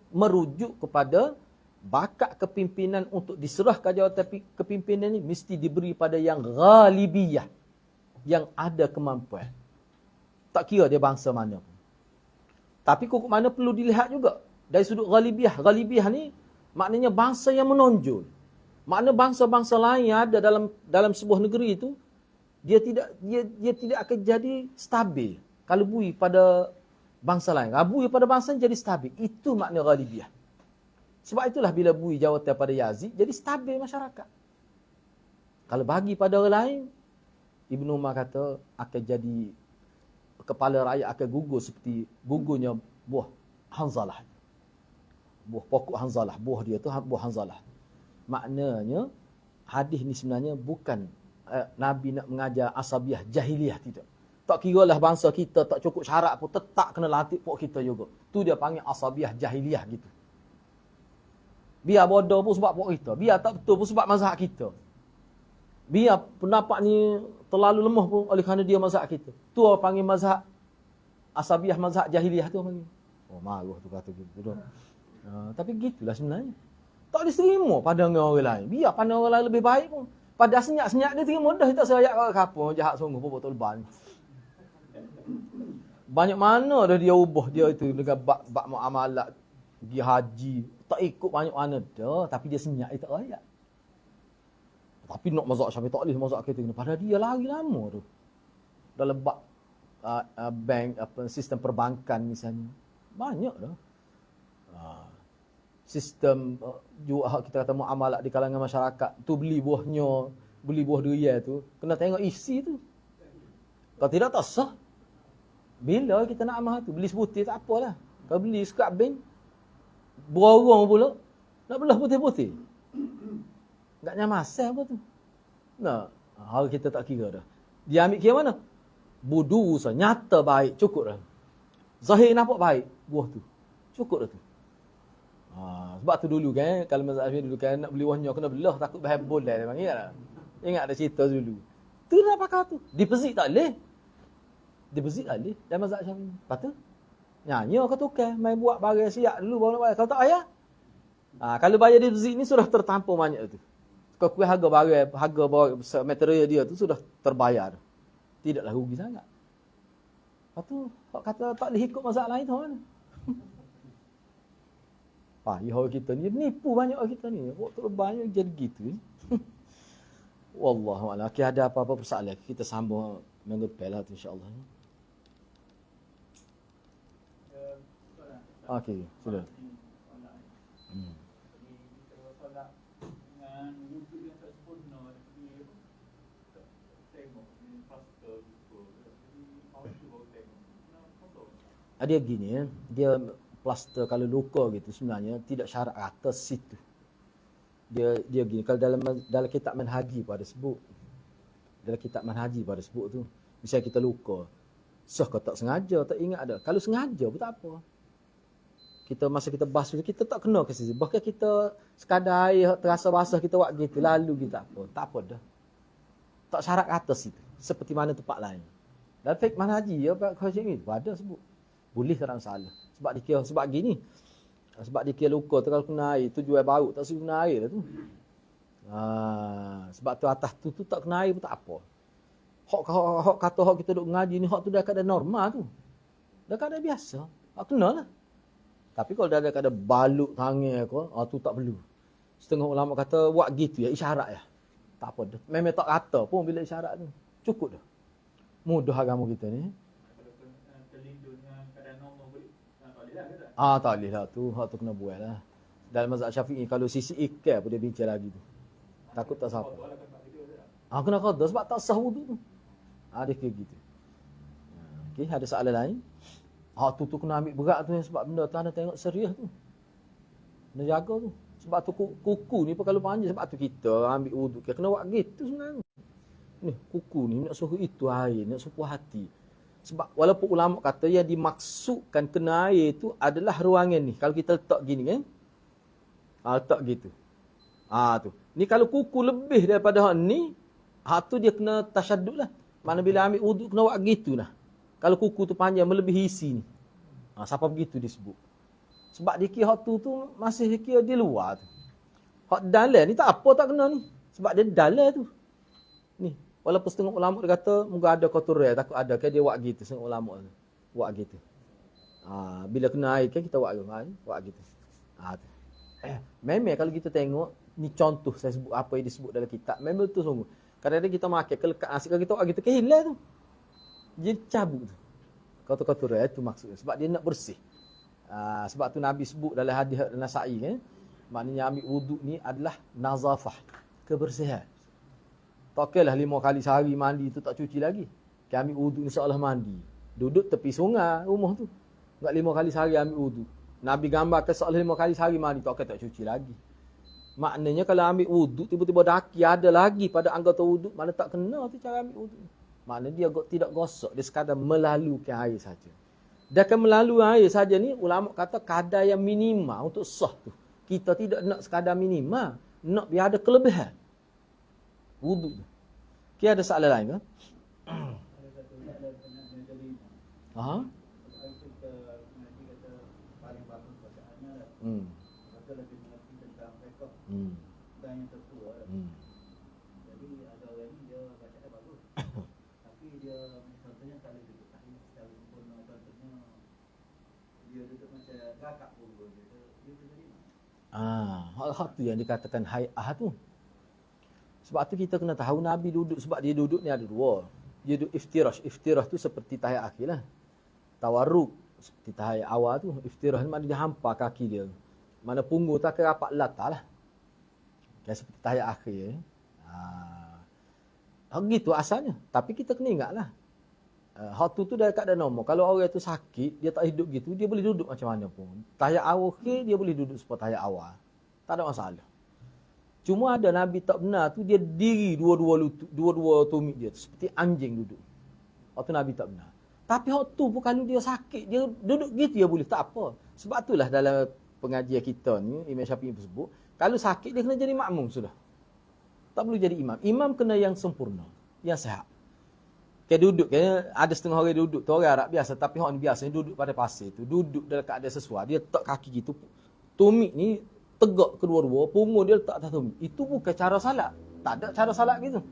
merujuk kepada bakat kepimpinan untuk diserahkan jawatan kepimpinan ini mesti diberi pada yang ghalibiyah, yang ada kemampuan. Tak kira dia bangsa mana pun. Tapi kok mana perlu dilihat juga dari sudut ghalibiyah. Ghalibiyah ni maknanya bangsa yang menonjol. Makna bangsa-bangsa lain yang ada dalam sebuah negeri itu dia tidak akan jadi stabil kalau bui pada bangsa lain. Bui pada bangsa jadi stabil. Itu makna ghalibiyah. Sebab itulah bila bui jawatan pada Yazid jadi stabil masyarakat. Kalau bagi pada orang lain, Ibnu Umar kata akan jadi kepala rakyat akan gugur seperti gugurnya buah Hanzalah. Buah pokok Hanzalah. Buah dia tu buah Hanzalah. Maknanya hadis ni sebenarnya bukan Nabi nak mengajar asabiyah jahiliyah, tidak. Tak kira lah bangsa kita tak cukup syarat pun tetap kena latih pok kita juga. Tu dia panggil asabiyah jahiliyah gitu. Biar bodoh pun sebab pok kita. Biar tak betul pun sebab mazhab kita. Biar pendapat ni terlalu lemah pun oleh kerana dia mazhab kita. Tu orang panggil mazhab asabiyah, mazhab jahiliyah tu panggil. Oh marah tu kata gitu. Tapi gitulah sebenarnya. Tak boleh terima pandangan orang lain. Biar pandangan orang lain lebih baik pun. Pada senyap-senyap dia terima dah. Tak serayak orang kapal. Jahat sungguh pun betul leban. Banyak mana dah dia ubah dia itu dengan bab muamalat. Dia haji. Tak ikut banyak mana dah. Tapi dia senyap dia tak rayak. Tapi nak mazhab Syafi'i tak boleh mazhab kita. Padahal dia lari lama tu. Dalam bab bank, sistem perbankan misalnya. Banyak dah. Sistem juga kita kata muamalat di kalangan masyarakat tu beli buahnya, beli buah durian tu kena tengok isi tu. Kalau tidak tak sah. Bila kita nak amal tu beli sebutir tak apalah. Kalau beli scrap bank berorong pula nak belah putih-putih. Tak nyamasai apa tu. Nah, hal kita tak kira dah. Dia ambil kira mana? Budu sah, nyata baik, cukup dah. Zahir nampak baik buah tu. Cukup dah tu. Sebab tu dulu kan, kalau mazhab Syafi'i dulu kan nak beli buahnya kena belah takut bahan boleh dia panggil tak? Ingat ada cerita dulu. Tu nak pakai tu. Dipezik tak boleh. Dipezik tak boleh dalam mazhab Syafi'i. Lepas tu nyanyi ke tukar, main buat barang siap dulu baru nak bayar. Kalau tak bayar. Kalau bayar dipezik ni sudah tertampung banyak tu. Kalau kuih harga barang, harga material dia tu sudah terbayar. Tidaklah rugi sangat. Lepas tu hak kata tak boleh ikut mazhab lain tu mana? Ya orang kita ni nipu banyak orang kita ni. Waktu banyak jadi gitu. Wallahualam. Okey, ada apa-apa persoalan kita sambung minggu depan lah tu insya-Allah. Okey, sudah. Dia gini ya. Dia plaster kalau luka gitu sebenarnya tidak syarat atas situ. Dia gini, kalau dalam kitab manhaji pada sebut. Dalam kitab manhaji pada sebut tu, misalnya kita luka, sah kau tak sengaja, tak ingat ada. Kalau sengaja pun tak apa. Kita masa kita basuh kita tak kena ke situ. Bahkan kita sekadar air terasa basah kita buat gitu lalu kita apa. Tak apa dah. Tak syarat atas situ. Seperti mana tempat lain. Dalam fiqh manhaji ya Pak Khasyim ni ada sebut. Boleh tak salah. Sebab dia sebab gini. Sebab dia luka tu kalau kena air tu jual baru tak suruh kena air lah tu. Sebab tu atas tu tak kena air pun tak apa. Hak kata hak kita duk ngaji ni hak tu dah keadaan normal tu. Dah keadaan biasa. Hak kena lah. Tapi kalau dah ada keadaan balut tangan tu tak perlu. Setengah ulama kata buat gitu ya isyarat ya. Tak apa dah. Memang tak kata pun bila isyarat tu. Cukup dah. Mudah agama kita ni. Tak boleh lah tu. Hak tu kena buat lah. Dalam mazhab Syafi'i kalau sisi ikan pun dia bincang lagi tu. Takut tak siapa. Kena qada sebab tak sah wudu tu. Dia kira gitu. Okey, ada soalan lain? Tu kena ambil berat tu sebab benda tu anda tengok serius tu. Kena jaga tu. Sebab tu kuku ni perkara panjang. Sebab tu kita ambil wuduk. Kena buat gitu sebenarnya. Ni kuku ni nak suruh itu air. Nak suruh hati. Sebab walaupun ulama kata yang dimaksudkan kena air tu adalah ruangan ni. Kalau kita letak gini kan. Letak gitu. Tu. Ni kalau kuku lebih daripada hak ni. Tu dia kena tasyadud lah. Mana bila ambil wuduk kena buat gitu lah. Kalau kuku tu panjang melebihi isi ni. Siapa begitu disebut. Sebab dia kira hak tu masih kira di luar tu. Hak dalam ni tak apa tak kena ni. Sebab dia dalam tu. Ni. Walaupun setengah ulama dia kata, moga ada kotoran. Takut ada kan dia buat gitu. Setengah ulama tu. Buat gitu. Bila kena air kan kita buat gitu. Buat gitu. Tu. Memang kalau kita tengok, ni contoh saya sebut apa yang disebut dalam kitab. Memang tu sungguh. Kadang-kadang kita makan kelekat asyik kalau kita buat gitu, kehilang tu. Dia cabut tu. Kotor-kotor itu maksudnya. Sebab dia nak bersih. Sebab tu Nabi sebut dalam hadis Nasa'i kan. Maknanya ambil wuduk ni adalah nazafah. Kebersihan. Tak kira lah 5 kali sehari mandi tu tak cuci lagi. Kita ambil wuduk ni seolah mandi. Duduk tepi sungai rumah tu. Enggak 5 kali sehari ambil wuduk. Nabi gambarkan seolah 5 kali sehari mandi. Tak kira tak cuci lagi. Maknanya kalau ambil wuduk tiba-tiba daki ada lagi pada anggota wuduk. Mana tak kena tu cara ambil wuduk. Maknanya dia tidak gosok. Dia sekadar melalukan air saja. Dia akan melalui air saja ni, ulama kata kadar yang minima untuk sah tu. Kita tidak nak sekadar minima. Nak biar ada kelebihan. Wuduk tu. Kira ada soalan lain ke? Dan yang tertua. Jadi ada orang ni dia bacaan bagus. Tapi dia contohnya tak boleh duduk tahiyat secara sempurna. Contohnya dia duduk macam gagak pun dia jadi Hal tu yang dikatakan hay'ah tu. Sebab tu kita kena tahu Nabi duduk. Sebab dia duduk ni ada dua. Dia duduk iftirash. Iftirash tu seperti tahiyat akhir lah. Tawarruk. Seperti tahiyat awal tu. Iftirash ni maknanya dia hampa kaki dia. Mana punggung tak ke rapat latar lah. Kayak seperti tahiyat akhir. Gitu asalnya. Tapi kita kena ingat lah. Hak tu dah kat dalam nombor. Kalau orang tu sakit, dia tak hidup gitu, dia boleh duduk macam mana pun. Tahiyat awal ke, dia boleh duduk seperti tahiyat awal. Tak ada masalah. Cuma ada Nabi tak benar tu, dia diri dua-dua tumit dia tu. Seperti anjing duduk. Hak tu Nabi tak benar. Tapi hak tu pun kalau dia sakit, dia duduk gitu dia boleh. Tak apa. Sebab itulah dalam pengajian kita ni, Imam Syafi'i sebut, kalau sakit dia kena jadi makmum sudah. Tak perlu jadi imam. Imam kena yang sempurna. Yang sehat. Kayak duduk, ada setengah orang duduk. Tu orang Arab biasa. Tapi orang ni biasa duduk pada pasir tu. Duduk dalam keadaan sesuai. Dia letak kaki gitu. Tumit ni tegak kedua-dua. Punggung dia letak atas tumit. Itu bukan cara salat. Tak ada cara salat gitu.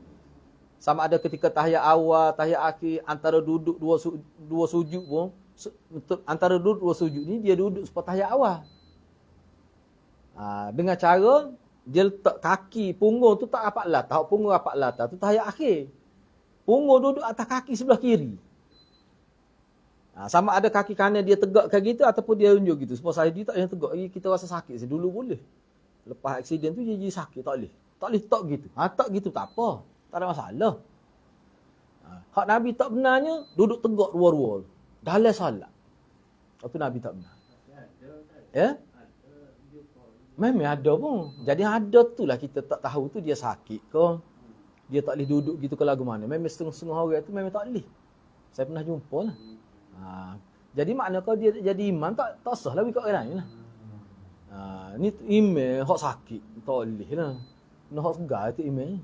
Sama ada ketika tahiyat awal, tahiyat akhir. Antara duduk dua sujud pun. Antara duduk dua sujud ni, dia duduk seperti tahiyat awal. Dengan cara, dia letak kaki, punggung tu tak rapat latar. Punggung rapat latar tu tahiyat akhir. Punggung duduk atas kaki sebelah kiri. Sama ada kaki kanan dia tegakkan gitu ataupun dia unjuk gitu. Sebab saya dia tak yang tegak. Kita rasa sakit. Dulu boleh. Lepas aksiden tu dia jadi sakit. Tak boleh. Tak boleh tak gitu. Tak gitu tak apa. Tak ada masalah. Hak Nabi tak benarnya duduk tegak dua-dua. Dalam salat. Itu Nabi tak benar. Ya? Memang ada pun. Jadi ada tu lah kita tak tahu tu dia sakit ke. Dia tak boleh duduk gitu ke lagu mana. Memang setengah-setengah orang tu memang tak boleh. Saya pernah jumpa lah. Jadi makna kalau dia jadi imam tak sah lah ikut orang lain lah. Ni imam hak sakit. Tak boleh lah. Nak hak segar tu imam.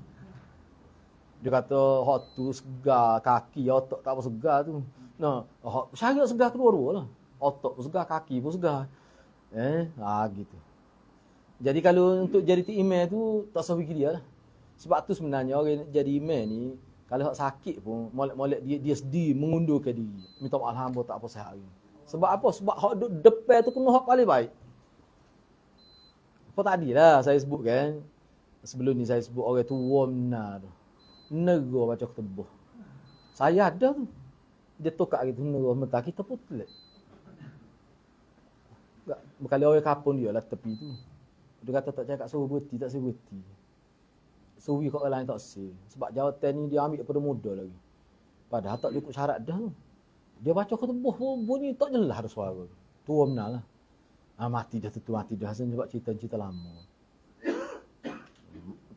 Dia kata hak tu segar kaki, otak tak apa segar tu. Nah, hak syariat segar kedua-dua lah. Otak pun segar, kaki pun segar. Gitu. Jadi kalau untuk jadi imam tu tak usah fikir dia lah. Sebab tu sebenarnya orang jadi imam ni kalau hak sakit pun molek-molek dia sedih mengundurkan diri. Minta maaf hamba tak apa sihat hari. Sebab apa? Sebab hak duduk depan tu kena hak paling baik. Apa tadilah saya sebut kan. Sebelum ni saya sebut orang tua benar tu. Negara macam ketebuh. Saya ada tu. Dia tokak gitu negara mentah kita pun telat. Berkali orang kapun dia lah tepi tu. Dia kata tak cakap suruh berhenti, tak suruh berhenti. Suruh kat orang lain tak sih. Sebab jawatan ni dia ambil daripada muda lagi. Padahal tak ikut syarat dah tu. Dia baca khutbah bunyi tak jelas ada suara. Tua benar lah. Mati dah tu mati dah. Hasan sebab cerita-cerita lama.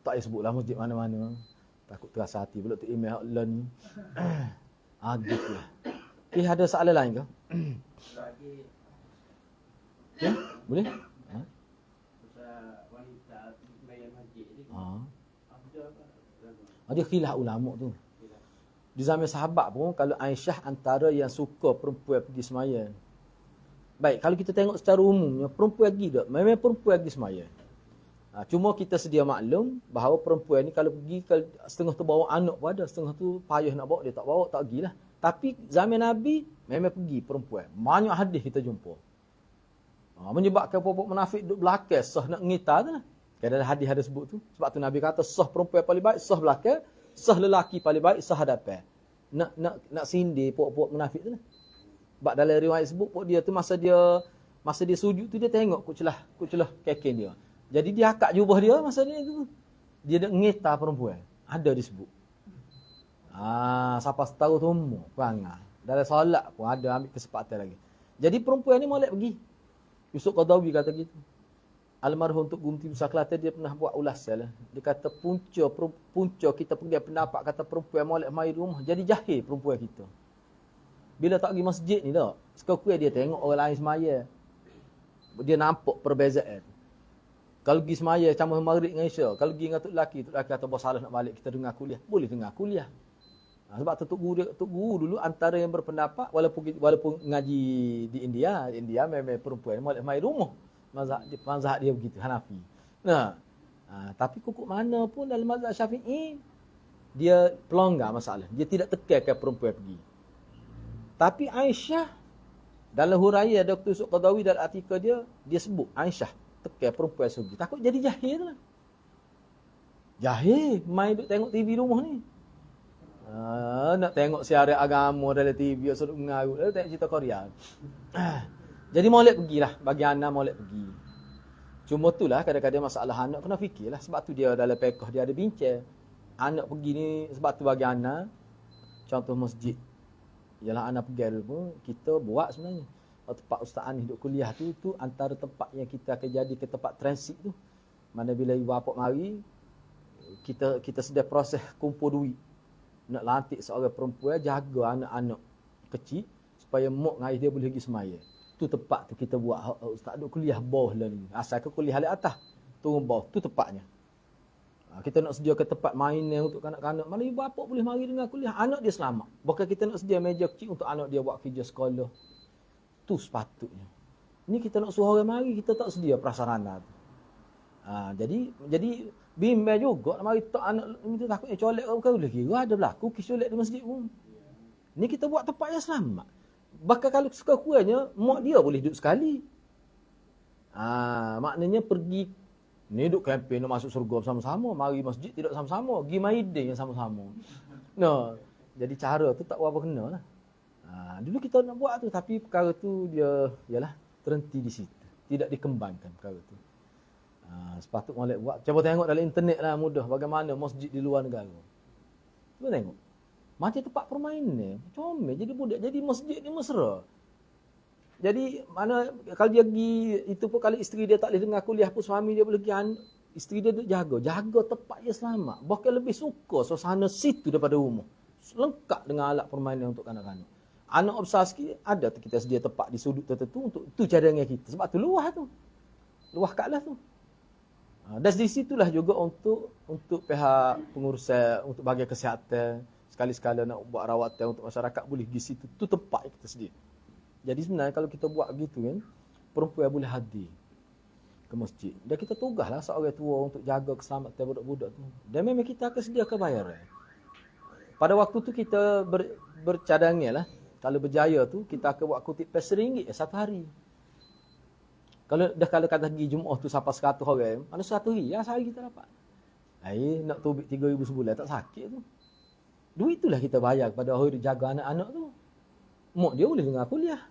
Tak payah sebutlah masjid mana-mana. Takut terasa hati pula tu email learn ni. Gitu lah. Okay, ada soalan lain ke? Ya, boleh? Dia khilaf ulama tu. Di zaman sahabat pun, kalau Aisyah antara yang suka perempuan pergi semaya. Baik, kalau kita tengok secara umumnya, perempuan pergi tak? Memang perempuan pergi semaya. Cuma kita sedia maklum bahawa perempuan ni kalau pergi, kalau setengah tu bawa anak pun ada, setengah tu payah nak bawa, dia tak bawa, tak pergilah. Tapi zaman Nabi, memang pergi perempuan. Banyak hadis kita jumpa. Menyebabkan puak-puak munafik duduk belakang, sah nak ngitar tu lah. Ada hadis ada sebut tu. Sebab tu Nabi kata, sah perempuan paling baik, sah belakang, sah lelaki paling baik, sah hadapan. Nak sindir puak-puak munafik tu lah. Sebab dalam riwayat sebut, puak dia tu masa dia sujud tu, dia tengok kuk celah keken dia. Jadi dia akak jubah dia masa dia tu. Dia nak ngitar perempuan. Ada disebut. Siapa tahu tu umur, perangai. Dalam solat pun ada ambil kesempatan lagi. Jadi perempuan ni molek pergi. Yusuf Qadawi kata gitu. Almarhum Tok Gumti Besar Kelantan dia pernah buat ulasan lah. Dia kata punca kita pergi pendapat kata perempuan molek mai rumah. Jadi jahil perempuan kita. Bila tak pergi masjid ni tak. Sekali dia tengok orang lain semaya. Dia nampak perbezaan. Kalau pergi semaya campur maghrib dengan isya. Kalau pergi dengan tok lelaki kata bos salah nak balik kita dengar kuliah. Boleh dengar kuliah. Sebab tu Tok Guru dulu antara yang berpendapat walaupun ngaji di India memang perempuan molek mai rumah. Mazhab dia begitu, Hanafi. Tapi kukuk mana pun dalam mazhab Syafi'i, dia pelonggar masalah. Dia tidak tekankan perempuan pergi. Tapi Aisyah, dalam huraian Dr. Yusuf Qadawi dalam artikel dia sebut Aisyah tekan perempuan pergi. Takut jadi jahil lah. Jahil, main duk tengok TV rumah ni. Nak tengok siaran agama dalam TV, suruh mengarut, tengok cerita Korea. Jadi molek pergilah, bagi anak molek pergi. Cuma itulah kadang-kadang masalah anak kena fikirlah. Sebab tu dia dalam pekoh dia ada bincang. Anak pergi ni, sebab tu bagi anak, contoh masjid. Ialah anak pergi pun, kita buat sebenarnya. Tempat Ustaz Anis duduk kuliah tu antara tempat yang kita akan jadi ke tempat transit tu. Mana bila ibu bapa mari, kita sedang proses kumpul duit. Nak lantik seorang perempuan jaga anak-anak kecil supaya mak dengan ayah dia boleh pergi semaya. Tu tempat tu kita buat. Ustaz duduk kuliah bawah lah ni. Asal ke kuliah di atas, turun bawah. Tu tempatnya. Kita nak sediakan tempat mainan untuk kanak-kanak. Mana ibu bapa boleh mari dengan kuliah. Anak dia selamat. Bukan kita nak sedia meja kecil untuk anak dia buat kerja sekolah. Tu sepatutnya. Ni kita nak suruh orang mari, kita tak sedia prasarana tu. Jadi bimbang juga nak mari tak anak minta takutnya colek bukan boleh kira ada berlaku kisah colek di masjid pun. Ni kita buat tempat yang selamat. Bahkan kalau sekurang-kurangnya mak dia boleh duduk sekali. Maknanya pergi ni duduk kempen nak masuk surga bersama-sama, mari masjid tidak sama-sama, pergi maidin yang sama-sama. Jadi cara tu tak berapa kena lah. Dulu kita nak buat tu tapi perkara tu dia ialah terhenti di situ. Tidak dikembangkan perkara tu. Sepatut molek buat. Cuba tengok dalam internet lah mudah bagaimana masjid di luar negara. Cuba tengok. Macam tempat permainan. Comel jadi budak. Jadi masjid ni mesra. Jadi mana kalau dia pergi, itu pun kalau isteri dia tak boleh dengar kuliah pun suami dia boleh pergi. Isteri dia duduk jaga tempat dia selamat. Bahkan lebih suka suasana situ daripada rumah. Lengkap dengan alat permainan untuk kanak-kanak. Anak besar sikit, ada kita sedia tempat di sudut tertentu untuk itu cadangan kita. Sebab tu luah tu. Luah kat lah tu. Dan di situlah juga untuk pihak pengurusan, untuk bahagian kesihatan, sekali-sekala nak buat rawatan untuk masyarakat boleh di situ. Tu tempat yang kita sedia. Jadi sebenarnya kalau kita buat begitu kan, perempuan boleh hadir ke masjid. Dan kita tugaslah seorang tua untuk jaga keselamatan budak-budak tu. Dan memang kita akan sediakan bayaran. Pada waktu tu kita bercadangnya lah. Kalau berjaya tu, kita akan buat kutip RM1 satu hari. Kalau kata pergi Jumaat tu sampai 100 orang, mana 100 hari, ya sehari kita dapat. Nak tubik 3,000 sebulan, tak sakit tu. Duit itulah kita bayar kepada orang yang jaga anak-anak tu. Mak dia boleh dengar kuliah.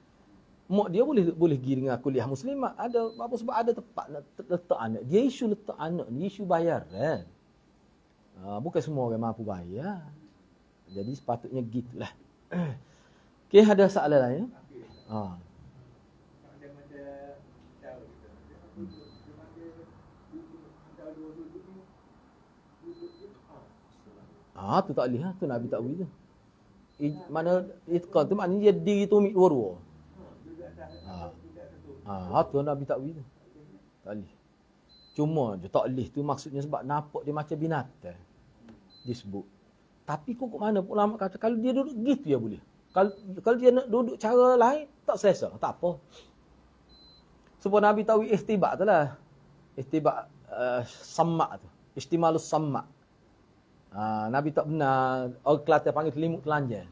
Mak dia boleh pergi dengar kuliah muslimat. Ada apa sebab ada tempat nak letak anak. Dia isu letak anak ni, isu bayaran. Bukan semua orang mampu bayar. Jadi sepatutnya gitulah. Okey, ada soalan lain? Ha. Tu tak boleh, tu Nabi tak boleh tu. Mana itqan tu maknanya dia diri tumit dua-dua. Tu Nabi tak boleh tu. Tak boleh. Cuma je tak boleh tu maksudnya sebab nampak dia macam binatang. Disebut. Tapi kok mana pun ulama kata kalau dia duduk gitu ya boleh. Kalau dia nak duduk cara lain tak selesa, tak apa. Sebab Nabi tahu istibak tu lah. Istibak sammak tu. Istimalus sammak. Nabi tak benar, orang Kelantan panggil selimut telanjang.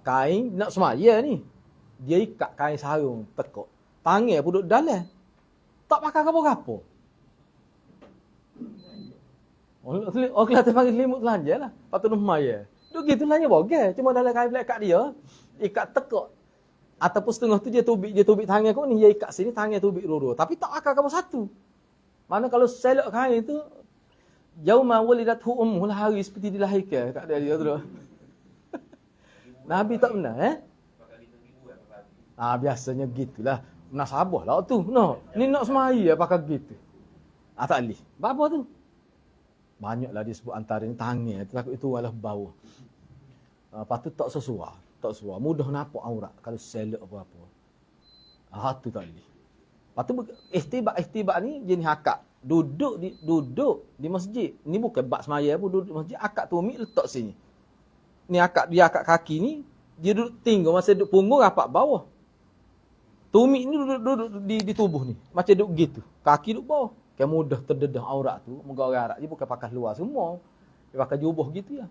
Kain nak semaya ni. Dia ikat kain sarung tekuk. Tangan pun duduk dalam. Tak pakai apa-apa. Orang Kelantan panggil selimut telanjang lah. Patut nak semaya. Duduk gitu telanjang bogel. Cuma dalam kain belakang dia, ikat tekuk. Ataupun setengah tu dia tubik tangan kau ni, dia ikat sini, tangan tubik dua-dua. Tapi tak pakai apa satu. Mana kalau selok kain tu, yauma walidathu ummuhu, hari seperti dilahirkan kat dia tu. Nabi tak benar biasanya gitulah. Nasabah lah tu. No. Ni nak semaya pakai gitu. Tak boleh. Apa tu? Banyaklah disebut antara ni tangan tu, takut itu adalah bau. Patut tak sesuai. Tak sesuai. Mudah nampak aurat kalau selok apa-apa. Tu tak boleh. Patut istibak ni jenis akak. Duduk di masjid. Ni bukan bak semaya pun, duduk di masjid, akak tumit letak sini. Ni akak kaki ni, dia duduk tinggal masa duduk punggung rapat bawah. Tumit ni duduk di tubuh ni. Macam duduk gitu. Kaki duduk bawah. Kan mudah terdedah aurat tu. Moga orang Arab dia bukan pakai luar semua. Dia pakai jubah gitu ya.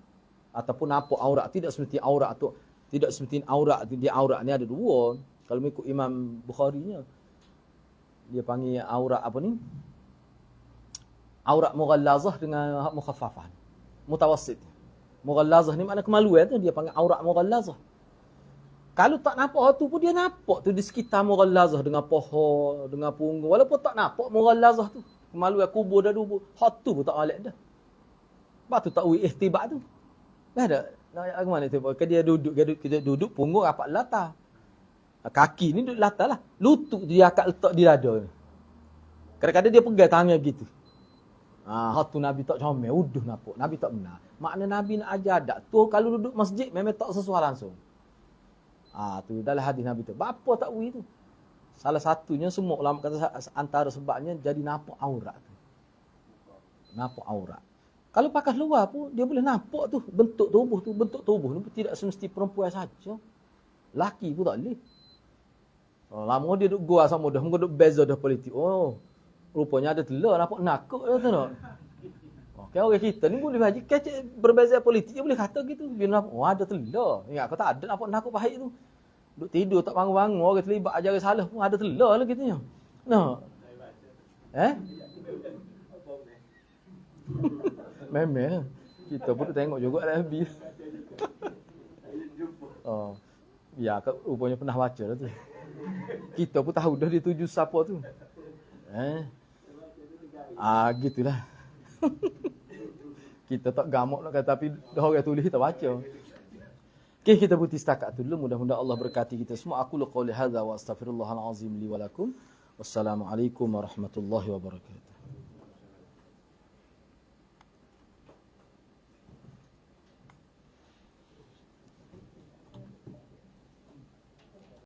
Ataupun nampak aurat, tidak seperti aurat tu. Tidak seperti aurat dia aurat ni ada dua. Kalau mengikut Imam Bukhari-nya, dia panggil aurat apa ni? Aurat mughallazah dengan mukhaffafah. Mutawassit. Mughallazah ni makna kemaluan tu, dia panggil aurat mughallazah. Kalau tak nampak tu pun dia nampak tu di sekitar mughallazah dengan paha, dengan punggung. Walaupun tak nampak mughallazah tu, kemaluan kubur dah dulu, hak tu pun tak molek dah. Sebab tu tak ui ihtibak tu. Dah ada. Nak mana tu? Dia duduk punggung rapat latar. Kaki ni duduk latar lah. Lutut dia akak letak di dada ni. Kadang-kadang dia pegang tangan gitu. Tu Nabi tak comel, nampak. Nabi tak benar. Makna Nabi nak ajar adat tu kalau duduk masjid memang tak sesuai langsung. Tu dalam hadis Nabi tu. Apa tak wui tu? Salah satunya semua ulama kata antara sebabnya jadi nampak aurat tu. Nampak aurat. Kalau pakai luar pun dia boleh nampak tu bentuk tubuh tu. Bentuk tubuh ni tidak semesti perempuan saja. Laki pun tak boleh. Lama dia duduk gua sama dah, mungkin duduk beza dah politik. Rupanya ada telur, nampak nakuk dah tu nak. Okey, orang kita ni boleh haji kecek berbeza politik, dia boleh kata gitu. Dia nampak, ada telur. Ingat kau tak ada nampak nakuk pahit tu. Duduk tidur tak bangun-bangun, orang terlibat ajaran salah pun ada telur lah gitunya. Nah. Memang. Kita pun tengok juga dah habis. Ya, rupanya pernah baca dah tu. Kita pun tahu dah dia tuju siapa tu. Gitulah. Kita tak gamak nak kata, tapi dah orang tulis kita baca. Okey, kita berhenti setakat dulu. Mudah-mudahan Allah berkati kita semua. Aku qauli hadza wa astaghfirullahal azim li wa lakum. Wassalamualaikum warahmatullahi wabarakatuh.